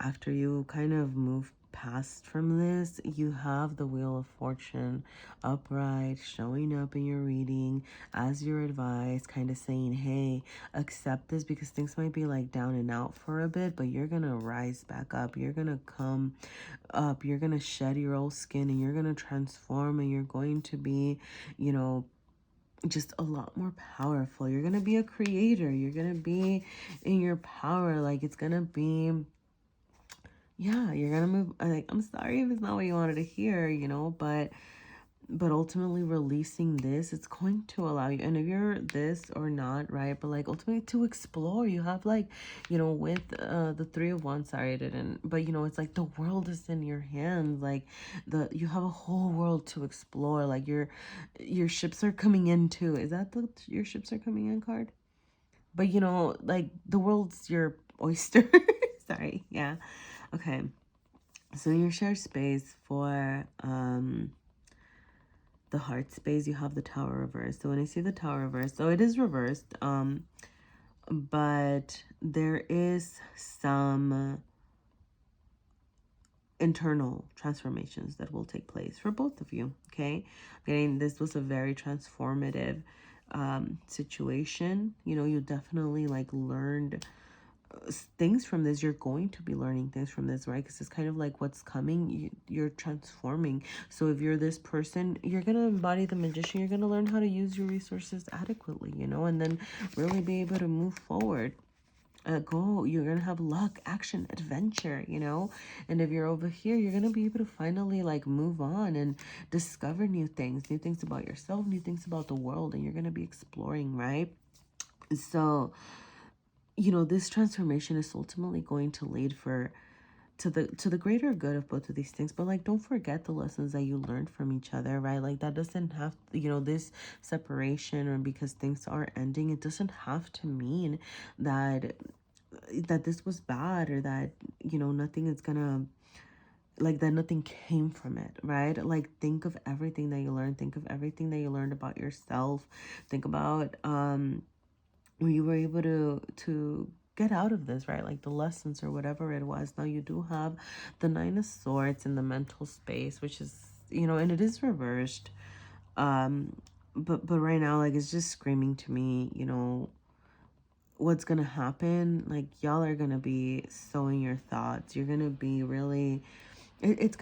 after you kind of move past from this, you have the Wheel of Fortune upright, showing up in your reading as your advice, kind of saying, hey, accept this, because things might be like down and out for a bit, but you're gonna rise back up. You're gonna come up. You're gonna shed your old skin, and you're gonna transform, and you're going to be, you know, just a lot more powerful. You're gonna be a creator. You're gonna be in your power. Like, it's gonna be, yeah, you're gonna move. Like, I'm sorry if it's not what you wanted to hear, you know, but ultimately releasing this, it's going to allow you, and if you're this or not, right, but like ultimately to explore. You have, like, you know, with the Three of Wands, sorry I didn't, but you know, it's like the world is in your hands. Like, you have a whole world to explore. Like, your ships are coming in too. Is that the your ships are coming in card? But you know, like, the world's your oyster. Sorry, yeah. Okay, so in your share space for the heart space, you have the Tower reversed. So when I see the Tower reversed, so it is reversed, but there is some internal transformations that will take place for both of you. Okay, getting this was a very transformative situation. You know, you definitely like learned things from this. You're going to be learning things from this, right? Because it's kind of like what's coming, you're transforming. So if you're this person, you're going to embody the magician. You're going to learn how to use your resources adequately, you know, and then really be able to move forward. Go, you're gonna have luck, action, adventure, you know. And if you're over here, you're gonna be able to finally like move on and discover new things about yourself, new things about the world, and you're gonna be exploring, right? So, you know, this transformation is ultimately going to lead for to the greater good of both of these things. But like, don't forget the lessons that you learned from each other, right? Like, that doesn't have, you know, this separation, or because things are ending, it doesn't have to mean that this was bad, or that, you know, nothing is gonna, like, that nothing came from it, right? Like, think of everything that you learned. Think of everything that you learned about yourself. Think about when you were able to get out of this, right? Like the lessons or whatever it was. Now you do have the Nine of Swords in the mental space, which is, you know, and it is reversed. But right now, like, it's just screaming to me, you know, what's gonna happen. Like, y'all are gonna be sowing your thoughts. You're gonna be really, it's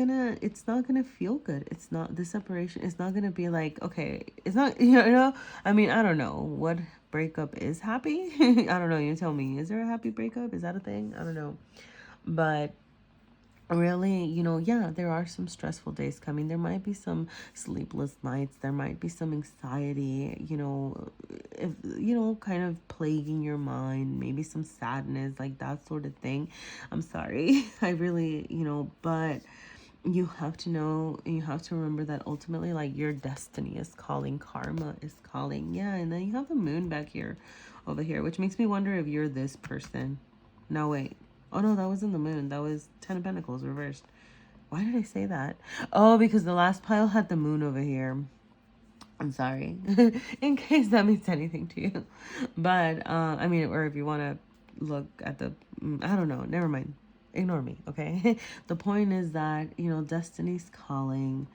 not gonna feel good. It's not, this separation, it's not gonna be like, okay, it's not, you know, I mean, I don't know what breakup is happy. I don't know, you tell me, is there a happy breakup? Is that a thing? I don't know. But really, you know, yeah, there are some stressful days coming. There might be some sleepless nights. There might be some anxiety, you know, if, you know, kind of plaguing your mind, maybe some sadness, like that sort of thing. I'm sorry. I really, you know, but you have to know, and you have to remember that ultimately, like, your destiny is calling, karma is calling. Yeah, and then you have the moon back here, over here, which makes me wonder if you're this person. No, wait. Oh, no, that wasn't the moon. That was Ten of Pentacles reversed. Why did I say that? Oh, because the last pile had the moon over here. I'm sorry. In case that means anything to you. But, I mean, or if you want to look at the, I don't know. Never mind. Ignore me, okay? The point is that, you know, destiny's calling.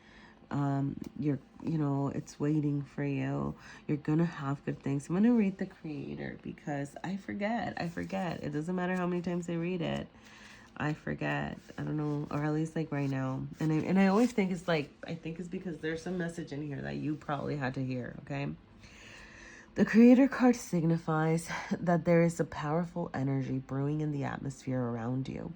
You're, you know, it's waiting for you. You're gonna have good things. I'm gonna read the creator because I forget. It doesn't matter how many times I read it, I forget. I don't know, or at least like right now. And I always think it's like, I think it's because there's some message in here that you probably had to hear, okay? The creator card signifies that there is a powerful energy brewing in the atmosphere around you.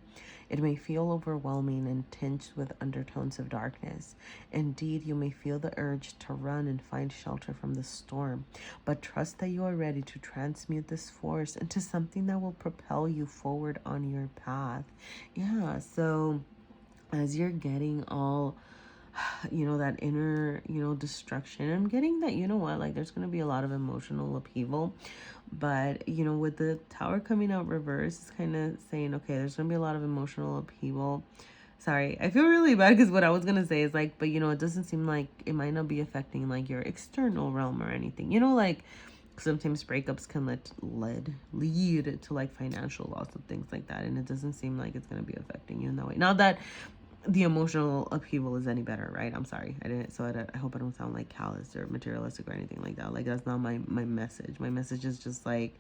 It may feel overwhelming and tinged with undertones of darkness. Indeed, you may feel the urge to run and find shelter from the storm, but trust that you are ready to transmute this force into something that will propel you forward on your path. Yeah, so as you're getting all, you know, that inner, you know, destruction, I'm getting that, you know what, like, there's going to be a lot of emotional upheaval. But, you know, with the Tower coming out reverse, it's kind of saying, okay, there's going to be a lot of emotional upheaval. Sorry, I feel really bad because what I was going to say is like, but, you know, it doesn't seem like it might not be affecting like your external realm or anything, you know, like sometimes breakups can lead to like financial loss of things like that, and it doesn't seem like it's going to be affecting you in that way. Not that the emotional upheaval is any better, right? I'm sorry, I hope I don't sound like callous or materialistic or anything like that. Like, that's not my message. My message is just like,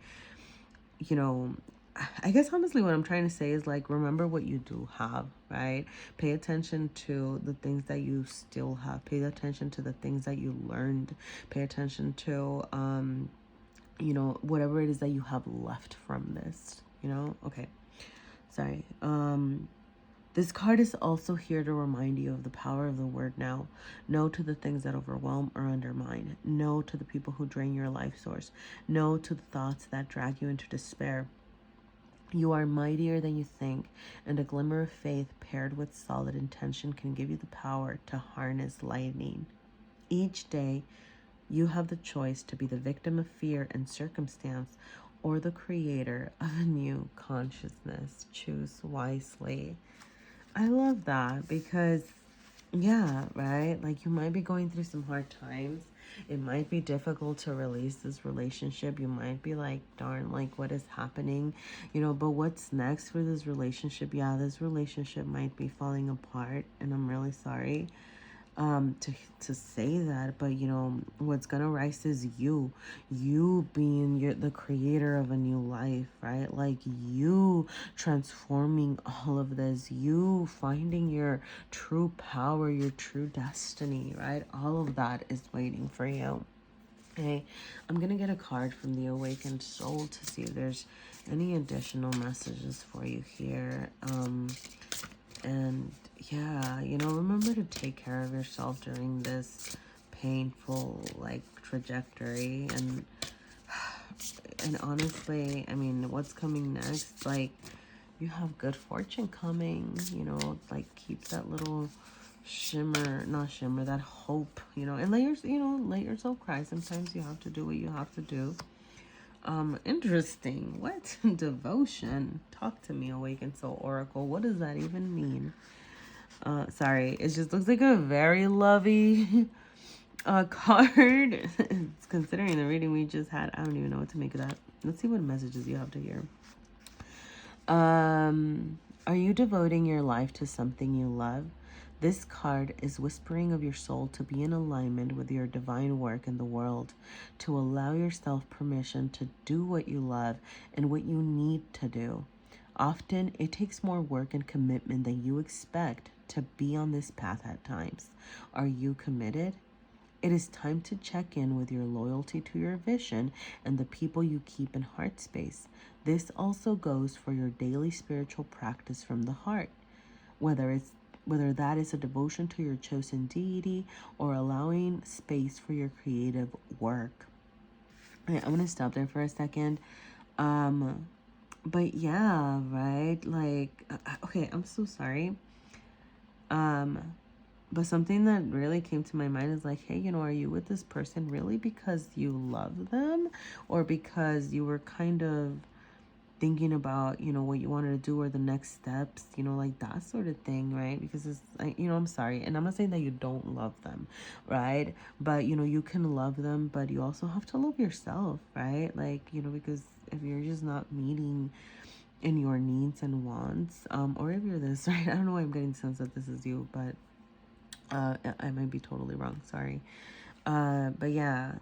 you know, I guess honestly what I'm trying to say is like, remember what you do have, right? Pay attention to the things that you still have. Pay attention to the things that you learned. Pay attention to you know, whatever it is that you have left from this, you know. Okay, sorry. This card is also here to remind you of the power of the word now. No to the things that overwhelm or undermine. No to the people who drain your life source. No to the thoughts that drag you into despair. You are mightier than you think, and a glimmer of faith paired with solid intention can give you the power to harness lightning. Each day, you have the choice to be the victim of fear and circumstance or the creator of a new consciousness. Choose wisely. I love that because, yeah, right? Like, you might be going through some hard times. It might be difficult to release this relationship. You might be like, darn, like, what is happening? You know, but what's next for this relationship? Yeah, this relationship might be falling apart, and I'm really sorry. to say that, but you know what's gonna rise is you being the creator of a new life, right? Like you transforming all of this, you finding your true power, your true destiny, right? All of that is waiting for you. Okay, I'm gonna get a card from the awakened soul to see if there's any additional messages for you here. And yeah, you know, remember to take care of yourself during this painful like trajectory. And honestly, I mean, what's coming next, like, you have good fortune coming, you know, like keep that little shimmer, not shimmer, that hope, you know, and let yourself cry. Sometimes you have to do what you have to do. Interesting. What? Devotion. Talk to me, Awakened Soul Oracle. What does that even mean? Sorry, it just looks like a very lovey card. Considering the reading we just had, I don't even know what to make of that. Let's see what messages you have to hear. Are you devoting your life to something you love? This card is whispering of your soul to be in alignment with your divine work in the world, to allow yourself permission to do what you love and what you need to do. Often, it takes more work and commitment than you expect to be on this path at times. Are you committed? It is time to check in with your loyalty to your vision and the people you keep in heart space. This also goes for your daily spiritual practice from the heart, whether that is a devotion to your chosen deity or allowing space for your creative work. Okay, I'm gonna stop there for a second. But yeah, right? Like, okay, I'm so sorry. But something that really came to my mind is like, hey, you know, are you with this person really because you love them, or because you were kind of thinking about, you know, what you wanted to do or the next steps, you know, like that sort of thing, right? Because it's like, you know, I'm sorry, and I'm not saying that you don't love them, right? But you know, you can love them, but you also have to love yourself, right? Like, you know, because if you're just not meeting in your needs and wants, or if you're this, right? I don't know why I'm getting the sense that this is you, but I might be totally wrong, sorry. But yeah,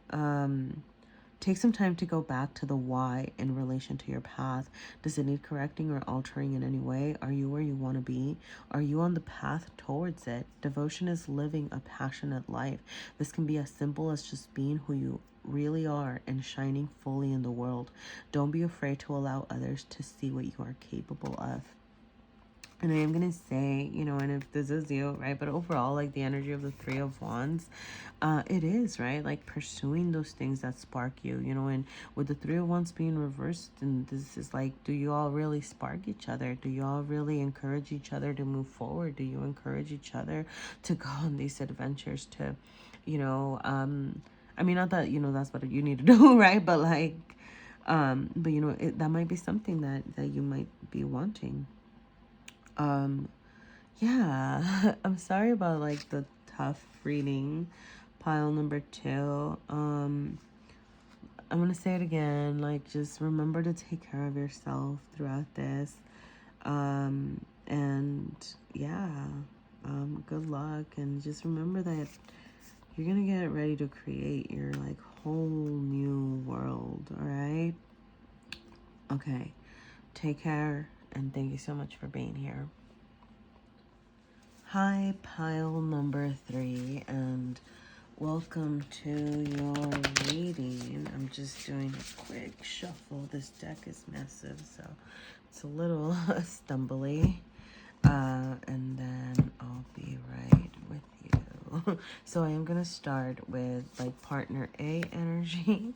take some time to go back to the why in relation to your path. Does it need correcting or altering in any way? Are you where you want to be? Are you on the path towards it? Devotion is living a passionate life. This can be as simple as just being who you really are and shining fully in the world. Don't be afraid to allow others to see what you are capable of. And I am going to say, you know, and if this is you, right, but overall, like the energy of the Three of Wands, it is, right, like pursuing those things that spark you, you know, and with the Three of Wands being reversed, and this is like, do you all really spark each other? Do you all really encourage each other to move forward? Do you encourage each other to go on these adventures to, you know, I mean, not that, you know, that's what you need to do, right, but like, but you know, that might be something that you might be wanting. Yeah, I'm sorry about like the tough reading, pile number 2. I'm gonna say it again, like, just remember to take care of yourself throughout this. And yeah, good luck, and just remember that you're gonna get ready to create your like whole new world. All right, okay, take care, and thank you so much for being here. Hi, pile number 3, and welcome to your reading. I'm just doing a quick shuffle. This deck is massive, so it's a little stumbly. And then I'll be right with you. So I am going to start with like partner A energy,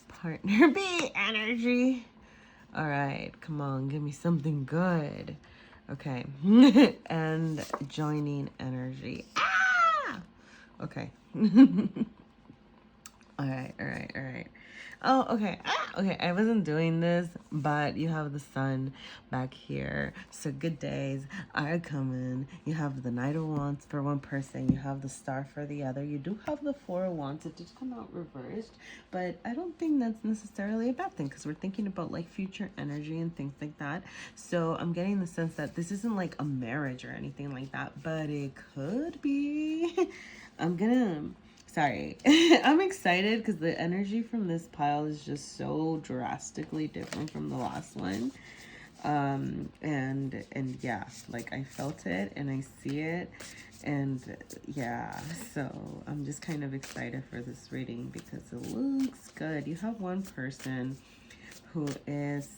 partner B energy. All right, come on, give me something good. Okay, and joining energy. Ah! Okay. All right, all right, all right. Oh, okay. Okay, I wasn't doing this, but you have the sun back here. So good days are coming. You have the Knight of Wands for one person. You have the Star for the other. You do have the Four of Wands. It did come out reversed, but I don't think that's necessarily a bad thing because we're thinking about like future energy and things like that. So I'm getting the sense that this isn't like a marriage or anything like that, but it could be. I'm gonna Sorry. I'm excited because the energy from this pile is just so drastically different from the last one. And yeah, like I felt it and I see it. And yeah, so I'm just kind of excited for this reading because it looks good. You have one person who is,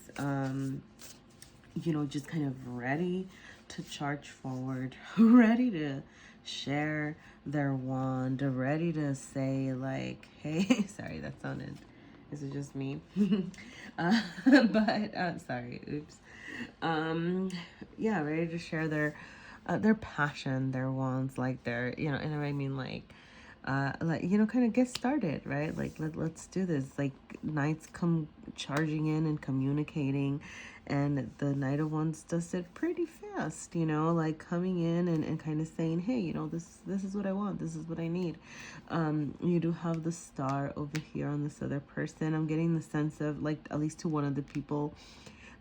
just kind of ready to charge forward, ready to share their wand, ready to say like, hey, sorry, that sounded, is it just me? Sorry, oops. Yeah, ready to share their passion, their wands, like their, and I mean like kind of get started, right? Like let's do this. Like knights come charging in and communicating, and the Knight of Wands does it pretty fast, like coming in and kind of saying, hey, this is what I want, this is what I need. You do have the Star over here on this other person. I'm getting the sense of like, at least to one of the people,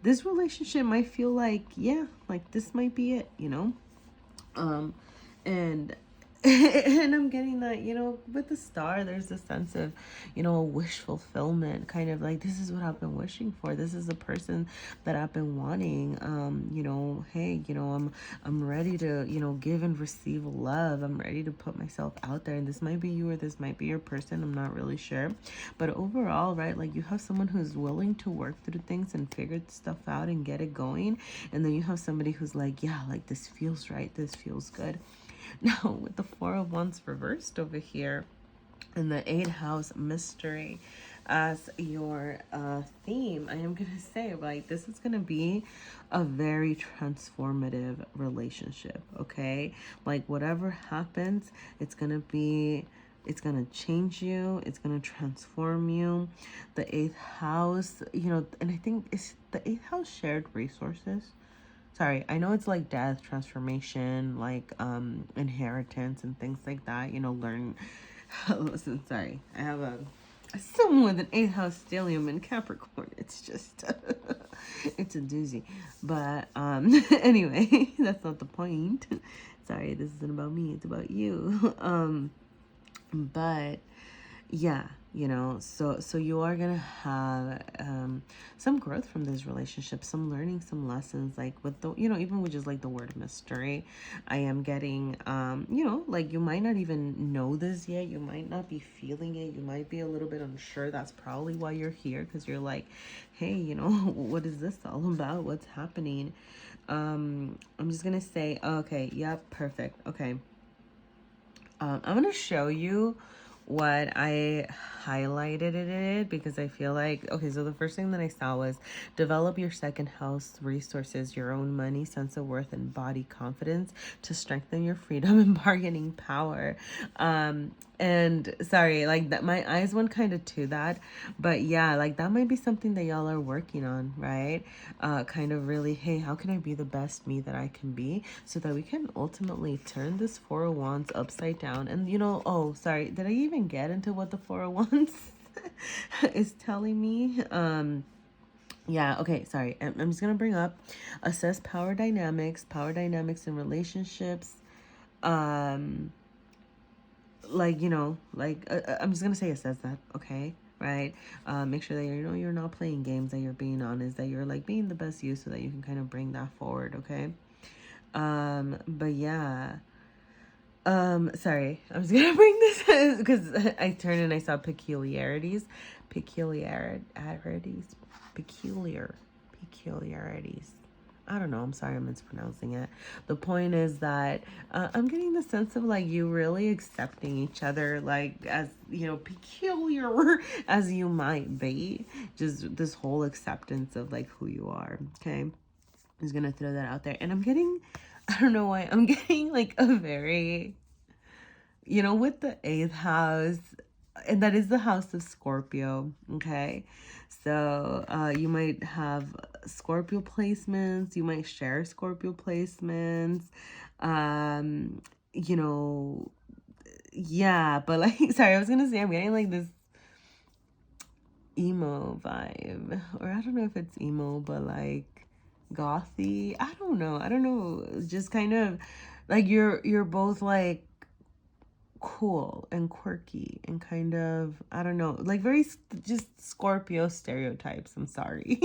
this relationship might feel like, yeah, like this might be it, and and I'm getting that, with the Star, there's a sense of, a wish fulfillment, kind of like, this is what I've been wishing for. This is the person that I've been wanting. Hey, I'm ready to, give and receive love. I'm ready to put myself out there. And this might be you or this might be your person. I'm not really sure. But overall, right, like you have someone who's willing to work through things and figure stuff out and get it going. And then you have somebody who's like, yeah, like this feels right. This feels good. Now, with the Four of Wands reversed over here and the 8th house mystery as your theme, I am going to say, like, this is going to be a very transformative relationship, okay? Like, whatever happens, it's going to change you. It's going to transform you. The 8th house, and I think it's the 8th house shared resources. Sorry, I know it's like death, transformation, like inheritance and things like that. Learn. Listen, sorry, I have someone with an 8th house stellium in Capricorn. It's just it's a doozy. But anyway, that's not the point. Sorry, this isn't about me. It's about you. But yeah, so you are gonna have some growth from this relationship, some learning, some lessons, like with the, even with just like the word mystery. I am getting like you might not even know this yet, you might not be feeling it, you might be a little bit unsure. That's probably why you're here, because you're like, hey, what is this all about, what's happening? I'm just gonna say, okay, yep, perfect. Okay, I'm gonna show you what I highlighted in it, because I feel like, okay, so the first thing that I saw was develop your 2nd house resources, your own money, sense of worth, and body confidence to strengthen your freedom and bargaining power. And sorry, like that, my eyes went kind of to that, but yeah, like that might be something that y'all are working on, right? Kind of really, hey, how can I be the best me that I can be, so that we can ultimately turn this 4 of Wands upside down. And oh, sorry, did I even get into what the 4 of Wands is telling me? Yeah, okay, sorry. I'm just gonna bring up, assess power dynamics in relationships. Like, I'm just gonna say assess that, okay? Right? Make sure that you're not playing games, that you're being honest, that you're like being the best you, so that you can kind of bring that forward, okay? But yeah. Sorry, I'm just gonna bring this because I turned and I saw peculiarities. I don't know, I'm sorry, I'm mispronouncing it. The point is that I'm getting the sense of like you really accepting each other, like as, peculiar as you might be. Just this whole acceptance of like who you are, okay? I'm just gonna throw that out there. And I'm getting, I don't know why, I'm getting like a very, with the 8th house, and that is the house of Scorpio, okay? So you might have Scorpio placements, you might share Scorpio placements, you know, yeah, but like, sorry, I was gonna say I'm getting like this emo vibe, or I don't know if it's emo, but like gothy. I don't know, just kind of like you're both like cool and quirky and kind of, I don't know, like very just Scorpio stereotypes. I'm sorry.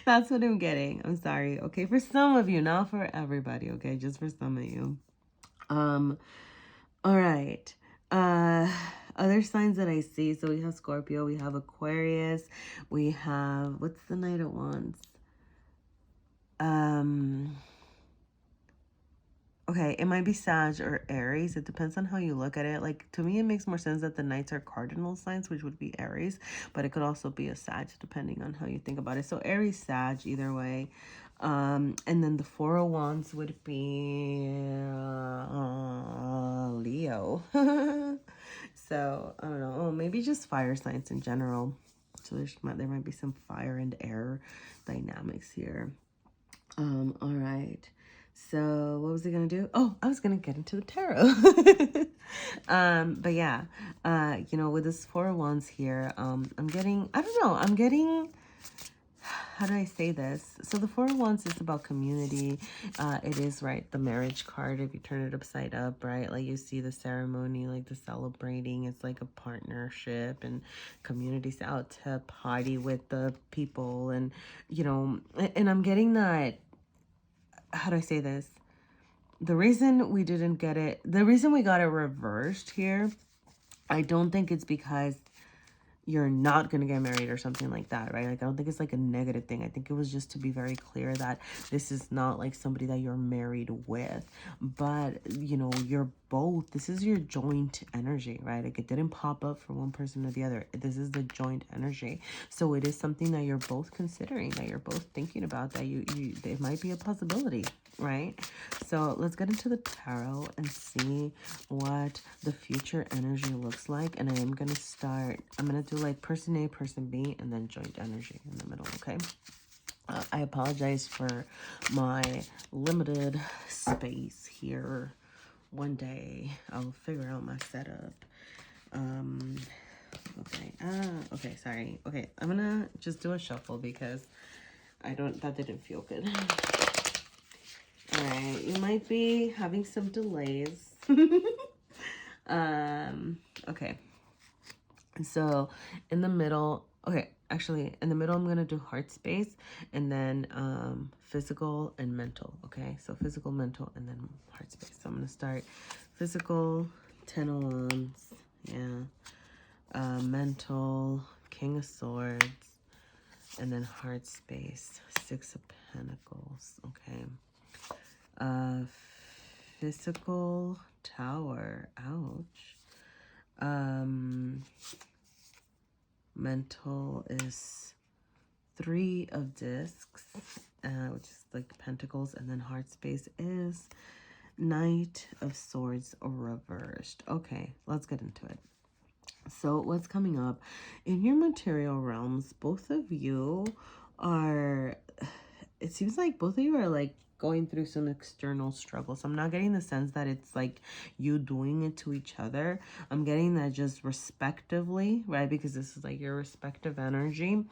That's what I'm getting. I'm sorry. Okay, for some of you, not for everybody, okay? Just for some of you. Um all right. Uh other signs that I see. So we have Scorpio, we have Aquarius, we have, what's the Knight of Wands? Okay, it might be Sag or Aries. It depends on how you look at it. Like, to me, it makes more sense that the Knights are cardinal signs, which would be Aries, but it could also be a Sag, depending on how you think about it. So Aries, Sag, either way. And then the Four of Wands would be Leo. So, I don't know. Oh, maybe just fire signs in general. So there might be some fire and air dynamics here. All right. So what was I gonna do? Oh, I was gonna get into the tarot. But yeah, you know, with this Four of Wands here, I'm getting, I don't know, I'm getting, how do I say this? So the Four of Wands is about community. It is, right, the marriage card, if you turn it upside up, right? Like you see the ceremony, like the celebrating. It's like a partnership and communities out to party with the people. And, you know, and I'm getting that, how do I say this? The reason we didn't get it, the reason we got it reversed here, I don't think it's because you're not going to get married or something like that, right? Like, I don't think it's like a negative thing. I think it was just to be very clear that this is not like somebody that you're married with, but, you know, you're both, this is your joint energy, right? Like, it didn't pop up for one person or the other. This is the joint energy. So it is something that you're both considering, that you're both thinking about, that it might be a possibility, right? So let's get into the tarot and see what the future energy looks like. And I am going to start, I'm going to do like person A, person B, and then joint energy in the middle, okay? I apologize for my limited space here. One day I'll figure out my setup. Okay, sorry. Okay, I'm gonna just do a shuffle because that didn't feel good. All right, you might be having some delays. Okay. So in the middle, okay, actually in the middle, I'm going to do heart space and then physical and mental. Okay, so physical, mental, and then heart space. So I'm going to start physical, 10 of Wands, yeah, mental, King of Swords, and then heart space, 6 of Pentacles. Okay, physical, Tower, ouch. Mental is 3 of Discs, which is like Pentacles, and then heart space is Knight of Swords reversed. Okay, let's get into it. So what's coming up in your material realms? Both of you are, it seems like both of you are like going through some external struggles. I'm not getting the sense that it's like you doing it to each other. I'm getting that just respectively, right? Because this is like your respective energy.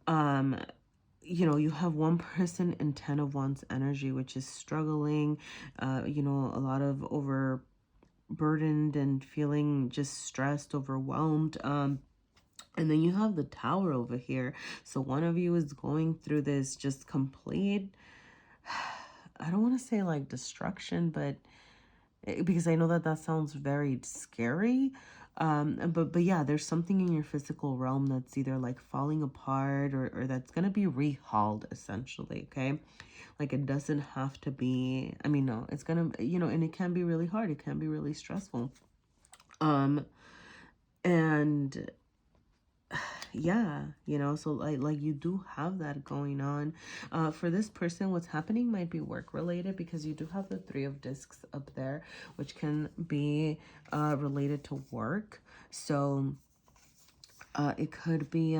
You know, you have one person in 10 of Wands energy, which is struggling, you know, a lot of overburdened and feeling just stressed, overwhelmed. And then you have the Tower over here. So one of you is going through this just complete, I don't want to say like destruction, but because I know that sounds very scary. But yeah, there's something in your physical realm that's either like falling apart or that's going to be rehauled essentially. Okay. Like it doesn't have to be, I mean, no, it's going to, you know, and it can be really hard. It can be really stressful. And yeah, you know, so like you do have that going on. For this person, what's happening might be work related, because you do have the 3 of discs up there, which can be related to work. So it could be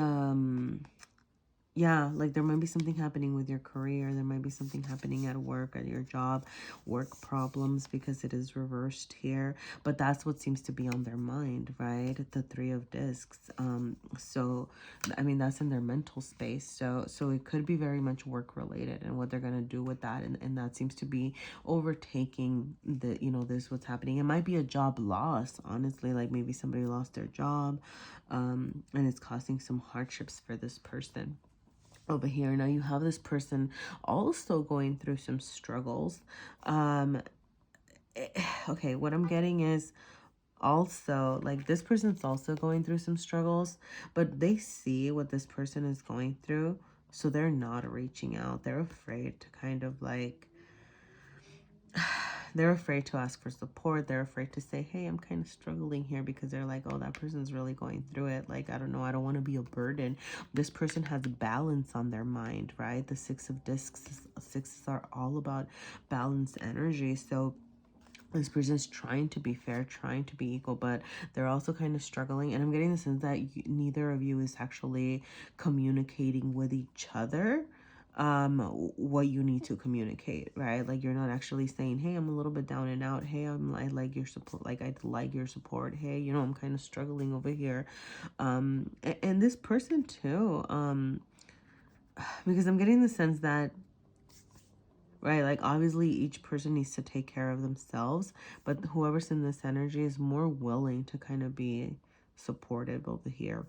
yeah, like there might be something happening with your career. There might be something happening at work, at your job, work problems, because it is reversed here. But that's what seems to be on their mind, right? The 3 of discs. So I mean, that's in their mental space. So it could be very much work related, and what they're gonna do with that, and that seems to be overtaking the, you know, this what's happening. It might be a job loss, honestly, like maybe somebody lost their job, and it's causing some hardships for this person over here. Now you have this person also going through some struggles. Okay, what I'm getting is also like this person's also going through some struggles, but they see what this person is going through, so they're not reaching out. They're afraid to kind of like they're afraid to ask for support. They're afraid to say, hey, I'm kind of struggling here, because they're like, oh, that person's really going through it. Like, I don't know. I don't want to be a burden. This person has balance on their mind, right? The 6 of discs, sixes are all about balanced energy. So this person's trying to be fair, trying to be equal, but they're also kind of struggling. And I'm getting the sense that neither of you is actually communicating with each other what you need to communicate, right? Like you're not actually saying, hey, I'm a little bit down and out. Hey, I like your support. Like I like your support. Hey, you know, I'm kind of struggling over here. And this person too, because I'm getting the sense that, right, like obviously each person needs to take care of themselves, but whoever's in this energy is more willing to kind of be supportive over here.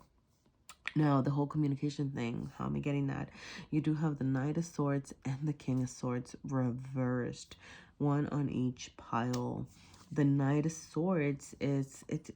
Now, the whole communication thing, how am I getting that? You do have the Knight of Swords and the King of Swords reversed, one on each pile. The Knight of Swords is, it's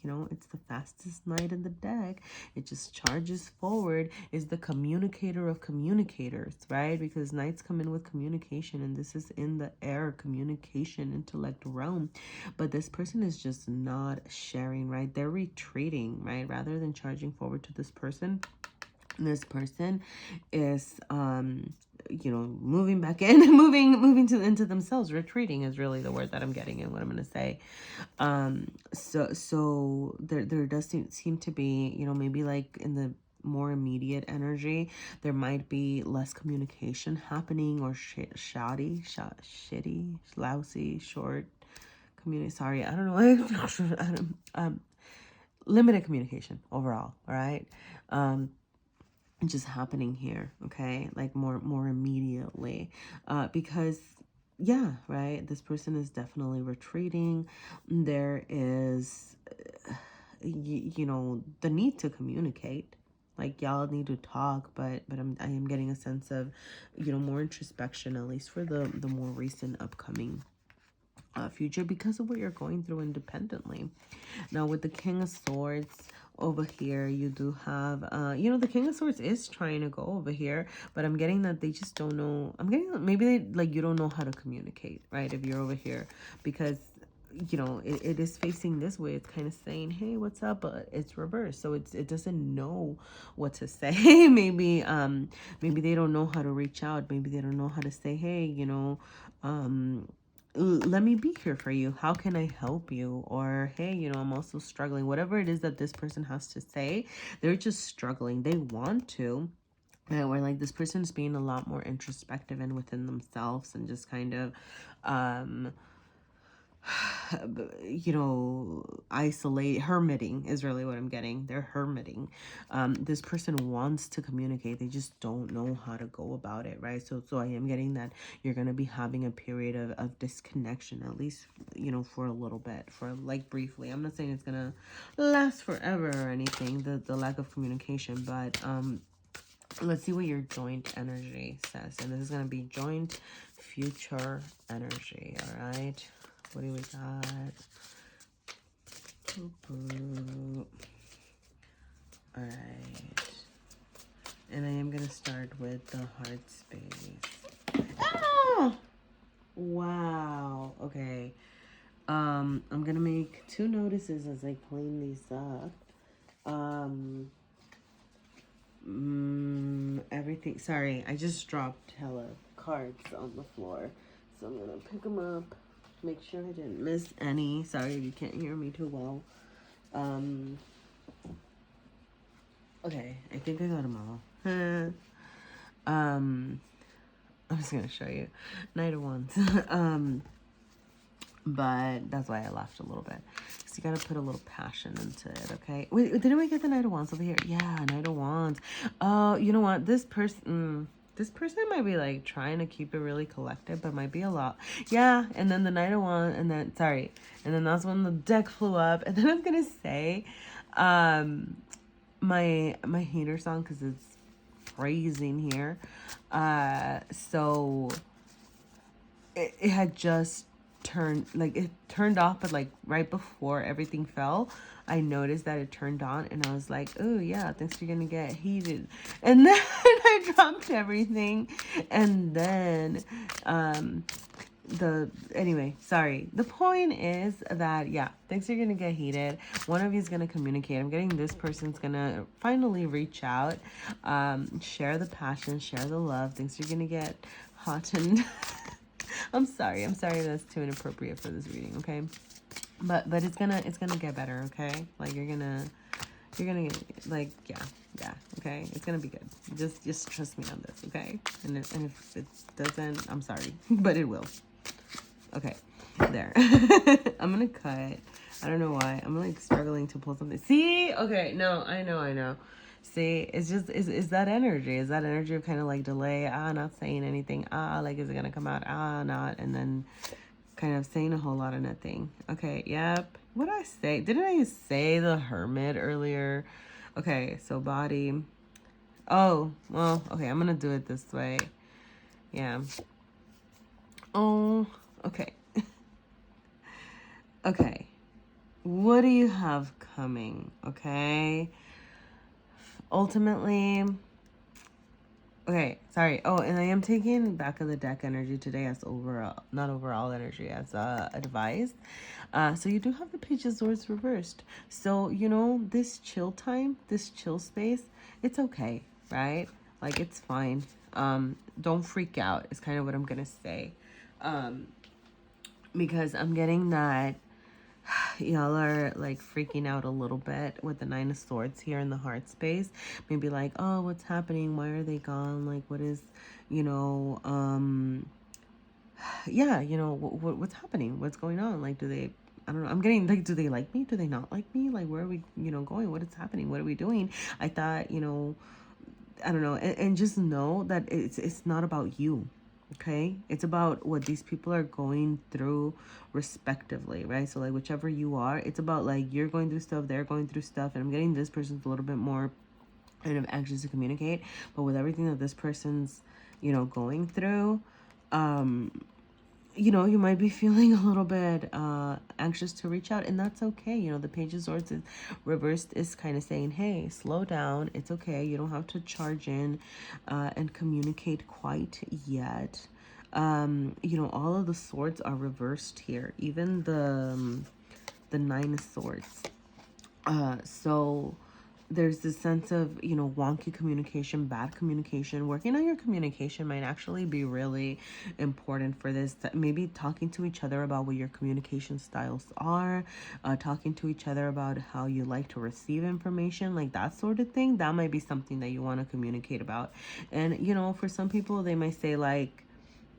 you know, it's the fastest knight in the deck. It just charges forward, is the communicator of communicators, right? Because knights come in with communication, and this is in the air, communication, intellect realm. But this person is just not sharing, right? They're retreating, right? Rather than charging forward to this person is you know, moving back in, moving to into themselves. Retreating is really the word that I'm getting, and what I'm going to say. So there does seem to be, you know, maybe like in the more immediate energy, there might be less communication happening, or shitty, lousy, short community. Sorry, I don't know. Limited communication overall. All right. Just happening here, okay, like more immediately, because yeah, right, this person is definitely retreating. There is you know, the need to communicate, like y'all need to talk, but I am getting a sense of, you know, more introspection, at least for the more recent upcoming future, because of what you're going through independently. Now with the King of Swords over here, you do have you know, the King of Swords is trying to go over here, but I'm getting that they just don't know. I'm getting that maybe they, like, you don't know how to communicate, right? If you're over here, because you know, it is facing this way. It's kind of saying, hey, what's up, but it's reversed, so it doesn't know what to say. Maybe maybe they don't know how to reach out. Maybe they don't know how to say, hey, you know, let me be here for you. How can I help you? Or, hey, you know, I'm also struggling. Whatever it is that this person has to say, they're just struggling. They want to. Where like this person is being a lot more introspective and within themselves, and just kind of you know, hermiting is really what I'm getting. They're hermiting. This person wants to communicate, they just don't know how to go about it, right? So I am getting that you're going to be having a period of disconnection, at least, you know, for a little bit, for like briefly. I'm not saying it's gonna last forever or anything, the lack of communication, but let's see what your joint energy says. And this is going to be joint future energy. All right, what do we got? All right, and I am going to start with the heart space. Ah! Wow. Okay. I'm going to make 2 notices as I clean these up. everything. Sorry, I just dropped hella cards on the floor. So I'm going to pick them up. Make sure I didn't miss any. Sorry if you can't hear me too well. Okay, I think I got them all. I'm just going to show you. Knight of Wands. But that's why I laughed a little bit. So you gotta put a little passion into it, okay? Wait, didn't we get the Knight of Wands over here? Yeah, Knight of Wands. Oh, you know what? This person might be like trying to keep it really collected, but might be a lot. Yeah, and then the Knight of Wands, and then, sorry. And then that's when the deck flew up. And then I'm gonna say, my hater song, because it's phrasing here. So it had just turned off, but like right before everything fell, I noticed that it turned on, and I was like, oh yeah, things are gonna get heated. And then I dropped everything, and then anyway, sorry, the point is that, yeah, things are gonna get heated. One of you is gonna communicate. I'm getting this person's gonna finally reach out, share the passion, share the love. Things are gonna get hot and I'm sorry that's too inappropriate for this reading, okay? But it's gonna get better, okay? Like you're gonna get, like, yeah, okay? It's gonna be good. Just trust me on this, okay? And if it doesn't, I'm sorry, but it will. Okay, there. I'm gonna cut. I don't know why. I'm like struggling to pull something. See? Okay, no, I know. See, it's just, is that energy. Is that energy of kind of like delay, not saying anything, like, is it gonna come out, not, and then kind of saying a whole lot of nothing. Okay, yep. What did I say? Didn't I say the Hermit earlier? Okay, so body. Oh, well, okay, I'm gonna do it this way. Yeah. Oh, okay. Okay. What do you have coming? Okay. Ultimately, okay, sorry. Oh, and I am taking back of the deck energy today as overall, not overall energy, as advice. So you do have the Page of Swords reversed. So, you know, this chill time, this chill space, it's okay, right? Like, it's fine. Don't freak out is kind of what I'm gonna say. Because I'm getting that y'all are like freaking out a little bit with the Nine of Swords here in the heart space. Maybe like, oh, what's happening? Why are they gone? Like, what is, you know, yeah, you know, what's happening? What's going on? Like, do they, I don't know. I'm getting like, do they like me? Do they not like me? Like, where are we, you know, going? What is happening? What are we doing? I thought, you know, I don't know. And just know that it's not about you. Okay, it's about what these people are going through respectively, right? So like whichever you are, it's about like you're going through stuff, they're going through stuff, and I'm getting this person's a little bit more kind of anxious to communicate, but with everything that this person's, you know, going through, you know, you might be feeling a little bit anxious to reach out, and that's okay. You know, the Page of Swords is reversed, is kind of saying, hey, slow down. It's okay. You don't have to charge in and communicate quite yet. You know, all of the swords are reversed here, even the Nine of Swords. So there's this sense of, you know, wonky communication, bad communication. Working on your communication might actually be really important for this. Maybe talking to each other about what your communication styles are, talking to each other about how you like to receive information, like that sort of thing. That might be something that you want to communicate about. And, you know, for some people, they might say like,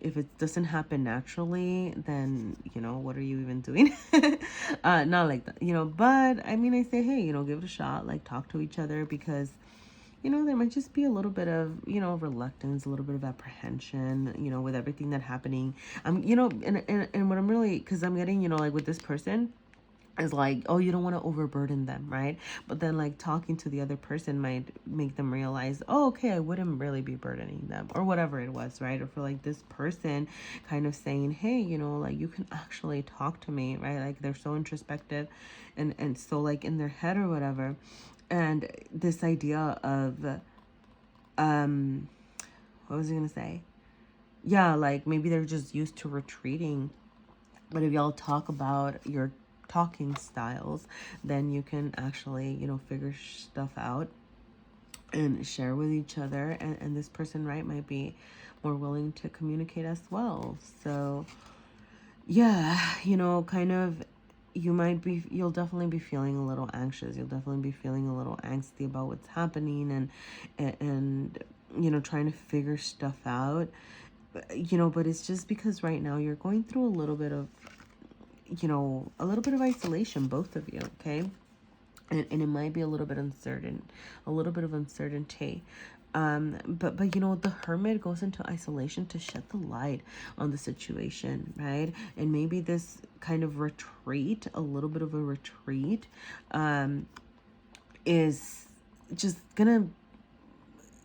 if it doesn't happen naturally, then, you know, what are you even doing? Not like that, you know, but I mean, I say, hey, you know, give it a shot, like talk to each other, because, you know, there might just be a little bit of, you know, reluctance, a little bit of apprehension, you know, with everything that's happening. You know, and what I'm really, because I'm getting, you know, like with this person, is like, oh, you don't want to overburden them, right? But then like talking to the other person might make them realize, oh, okay, I wouldn't really be burdening them, or whatever it was, right? Or for like this person kind of saying, hey, you know, like you can actually talk to me, right? Like they're so introspective and so like in their head or whatever. And this idea of what was I gonna say? Yeah, like maybe they're just used to retreating, but if y'all talk about your talking styles, then you can actually, you know, figure stuff out. and share with each other. And this person, right, might be more willing to communicate as well. So yeah, you know, kind of, you'll definitely be feeling a little anxious. You'll definitely be feeling a little angsty about what's happening, and you know, trying to figure stuff out. You know, but it's just because right now you're going through a little bit of, you know, a little bit of isolation, both of you, okay? And it might be a little bit uncertain, a little bit of uncertainty. But you know, the hermit goes into isolation to shed the light on the situation, right? And maybe this kind of retreat, a little bit of a retreat, is just gonna,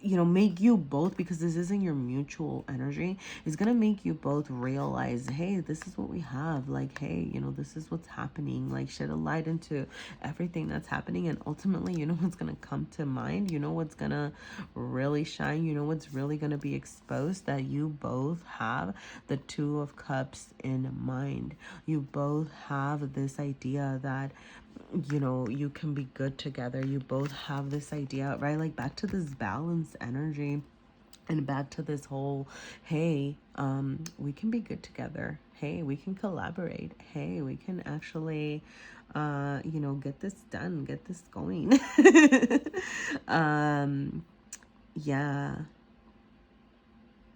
you know, make you both, because this isn't your mutual energy, it's gonna make you both realize, hey, this is what we have, like, hey, you know, this is what's happening, like, shed a light into everything that's happening. And ultimately, you know what's gonna come to mind, you know what's gonna really shine, you know what's really gonna be exposed, that you both have the Two of Cups in mind. You both have this idea that, you know, you can be good together. You both have this idea, right? Like, back to this balance energy, and back to this whole, hey, we can be good together. Hey, we can collaborate. Hey, we can actually, you know, get this done, get this going. Yeah.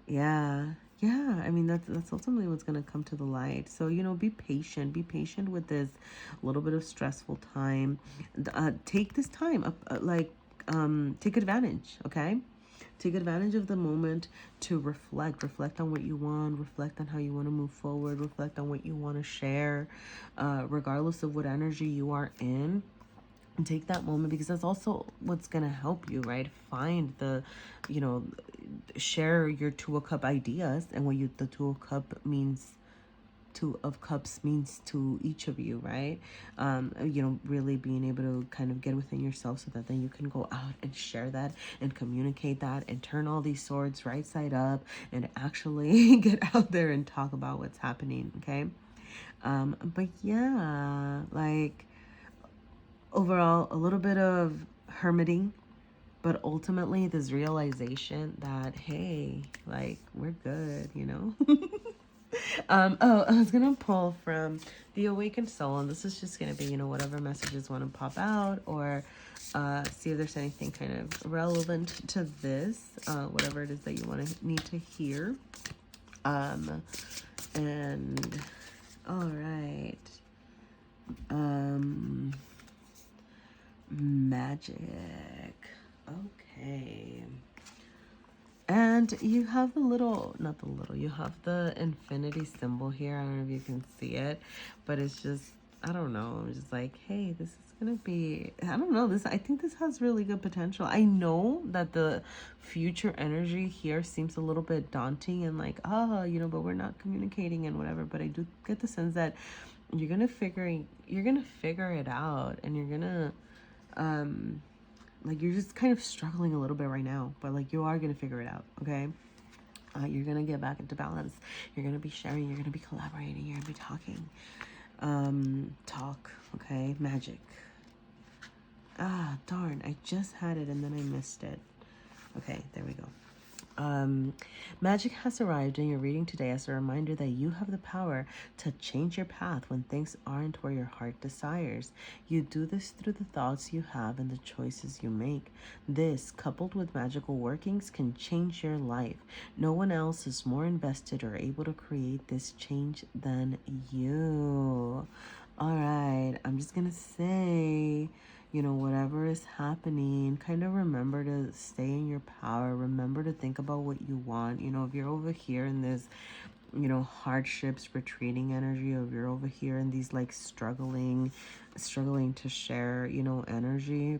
Yeah. Yeah, I mean, that's ultimately what's going to come to the light. So, you know, be patient. Be patient with this little bit of stressful time. Take this time, take advantage, okay? Take advantage of the moment to reflect. Reflect on what you want. Reflect on how you want to move forward. Reflect on what you want to share, regardless of what energy you are in. And take that moment, because that's also what's going to help you, right? Find the, you know, share your Two of Cup ideas, and what the Two of Cup means, Two of Cups means to each of you, right? You know, really being able to kind of get within yourself, so that then you can go out and share that and communicate that and turn all these swords right side up, and actually get out there and talk about what's happening, okay? But yeah, like, overall, a little bit of hermiting, but ultimately this realization that, hey, like, we're good, you know? Oh, I was gonna pull from the Awakened Soul, and this is just gonna be, you know, whatever messages want to pop out, or see if there's anything kind of relevant to this, whatever it is that you need to hear. And all right. Magic. Okay. And you have the little, not the little, you have the infinity symbol here. I don't know if you can see it, but it's just, I don't know. I'm just like, hey, this is going to be, I don't know. I think this has really good potential. I know that the future energy here seems a little bit daunting, and like, you know, but we're not communicating and whatever. But I do get the sense that you're going to figure it out, and you're going to, like, you're just kind of struggling a little bit right now, but like, you are going to figure it out, okay? You're going to get back into balance. You're going to be sharing. You're going to be collaborating. You're going to be talking. Talk, okay? Magic. Darn. I just had it and then I missed it. Okay, there we go. Magic has arrived in your reading today as a reminder that you have the power to change your path when things aren't where your heart desires. You do this through the thoughts you have and the choices you make. This, coupled with magical workings, can change your life. No one else is more invested or able to create this change than you. All right, I'm just gonna say, you know, whatever is happening, kind of remember to stay in your power. Remember to think about what you want. You know, if you're over here in this, you know, hardships, retreating energy, or if you're over here in these, like, struggling to share, you know, energy,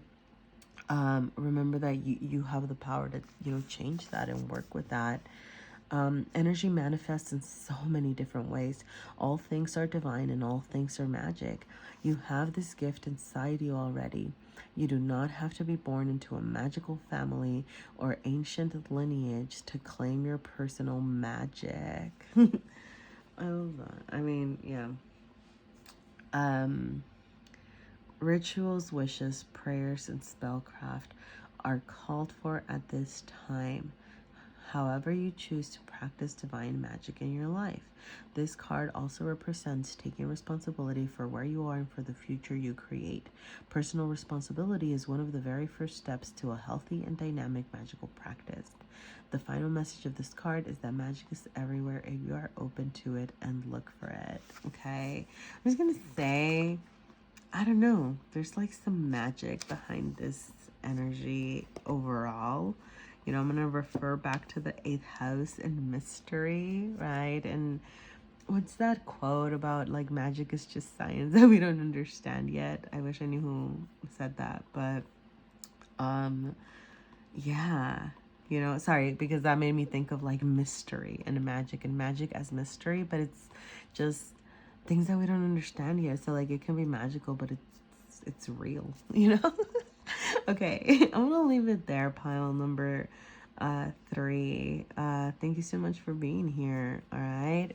remember that you have the power to, you know, change that and work with that. Energy manifests in so many different ways. All things are divine and all things are magic. You have this gift inside you already. You do not have to be born into a magical family or ancient lineage to claim your personal magic. I love that. I mean, yeah. Rituals, wishes, prayers, and spellcraft are called for at this time. However you choose to practice divine magic in your life. This card also represents taking responsibility for where you are and for the future you create. Personal responsibility is one of the very first steps to a healthy and dynamic magical practice. The final message of this card is that magic is everywhere if you are open to it and look for it. Okay? I'm just gonna say, I don't know, there's like some magic behind this energy overall. You know, I'm going to refer back to the 8th house and mystery, right? And what's that quote about like magic is just science that we don't understand yet? I wish I knew who said that, but yeah, you know, sorry, because that made me think of like mystery and magic as mystery, but it's just things that we don't understand yet. So like it can be magical, but it's real, you know? Okay, I'm gonna leave it there, pile number 3. Thank you so much for being here. All right.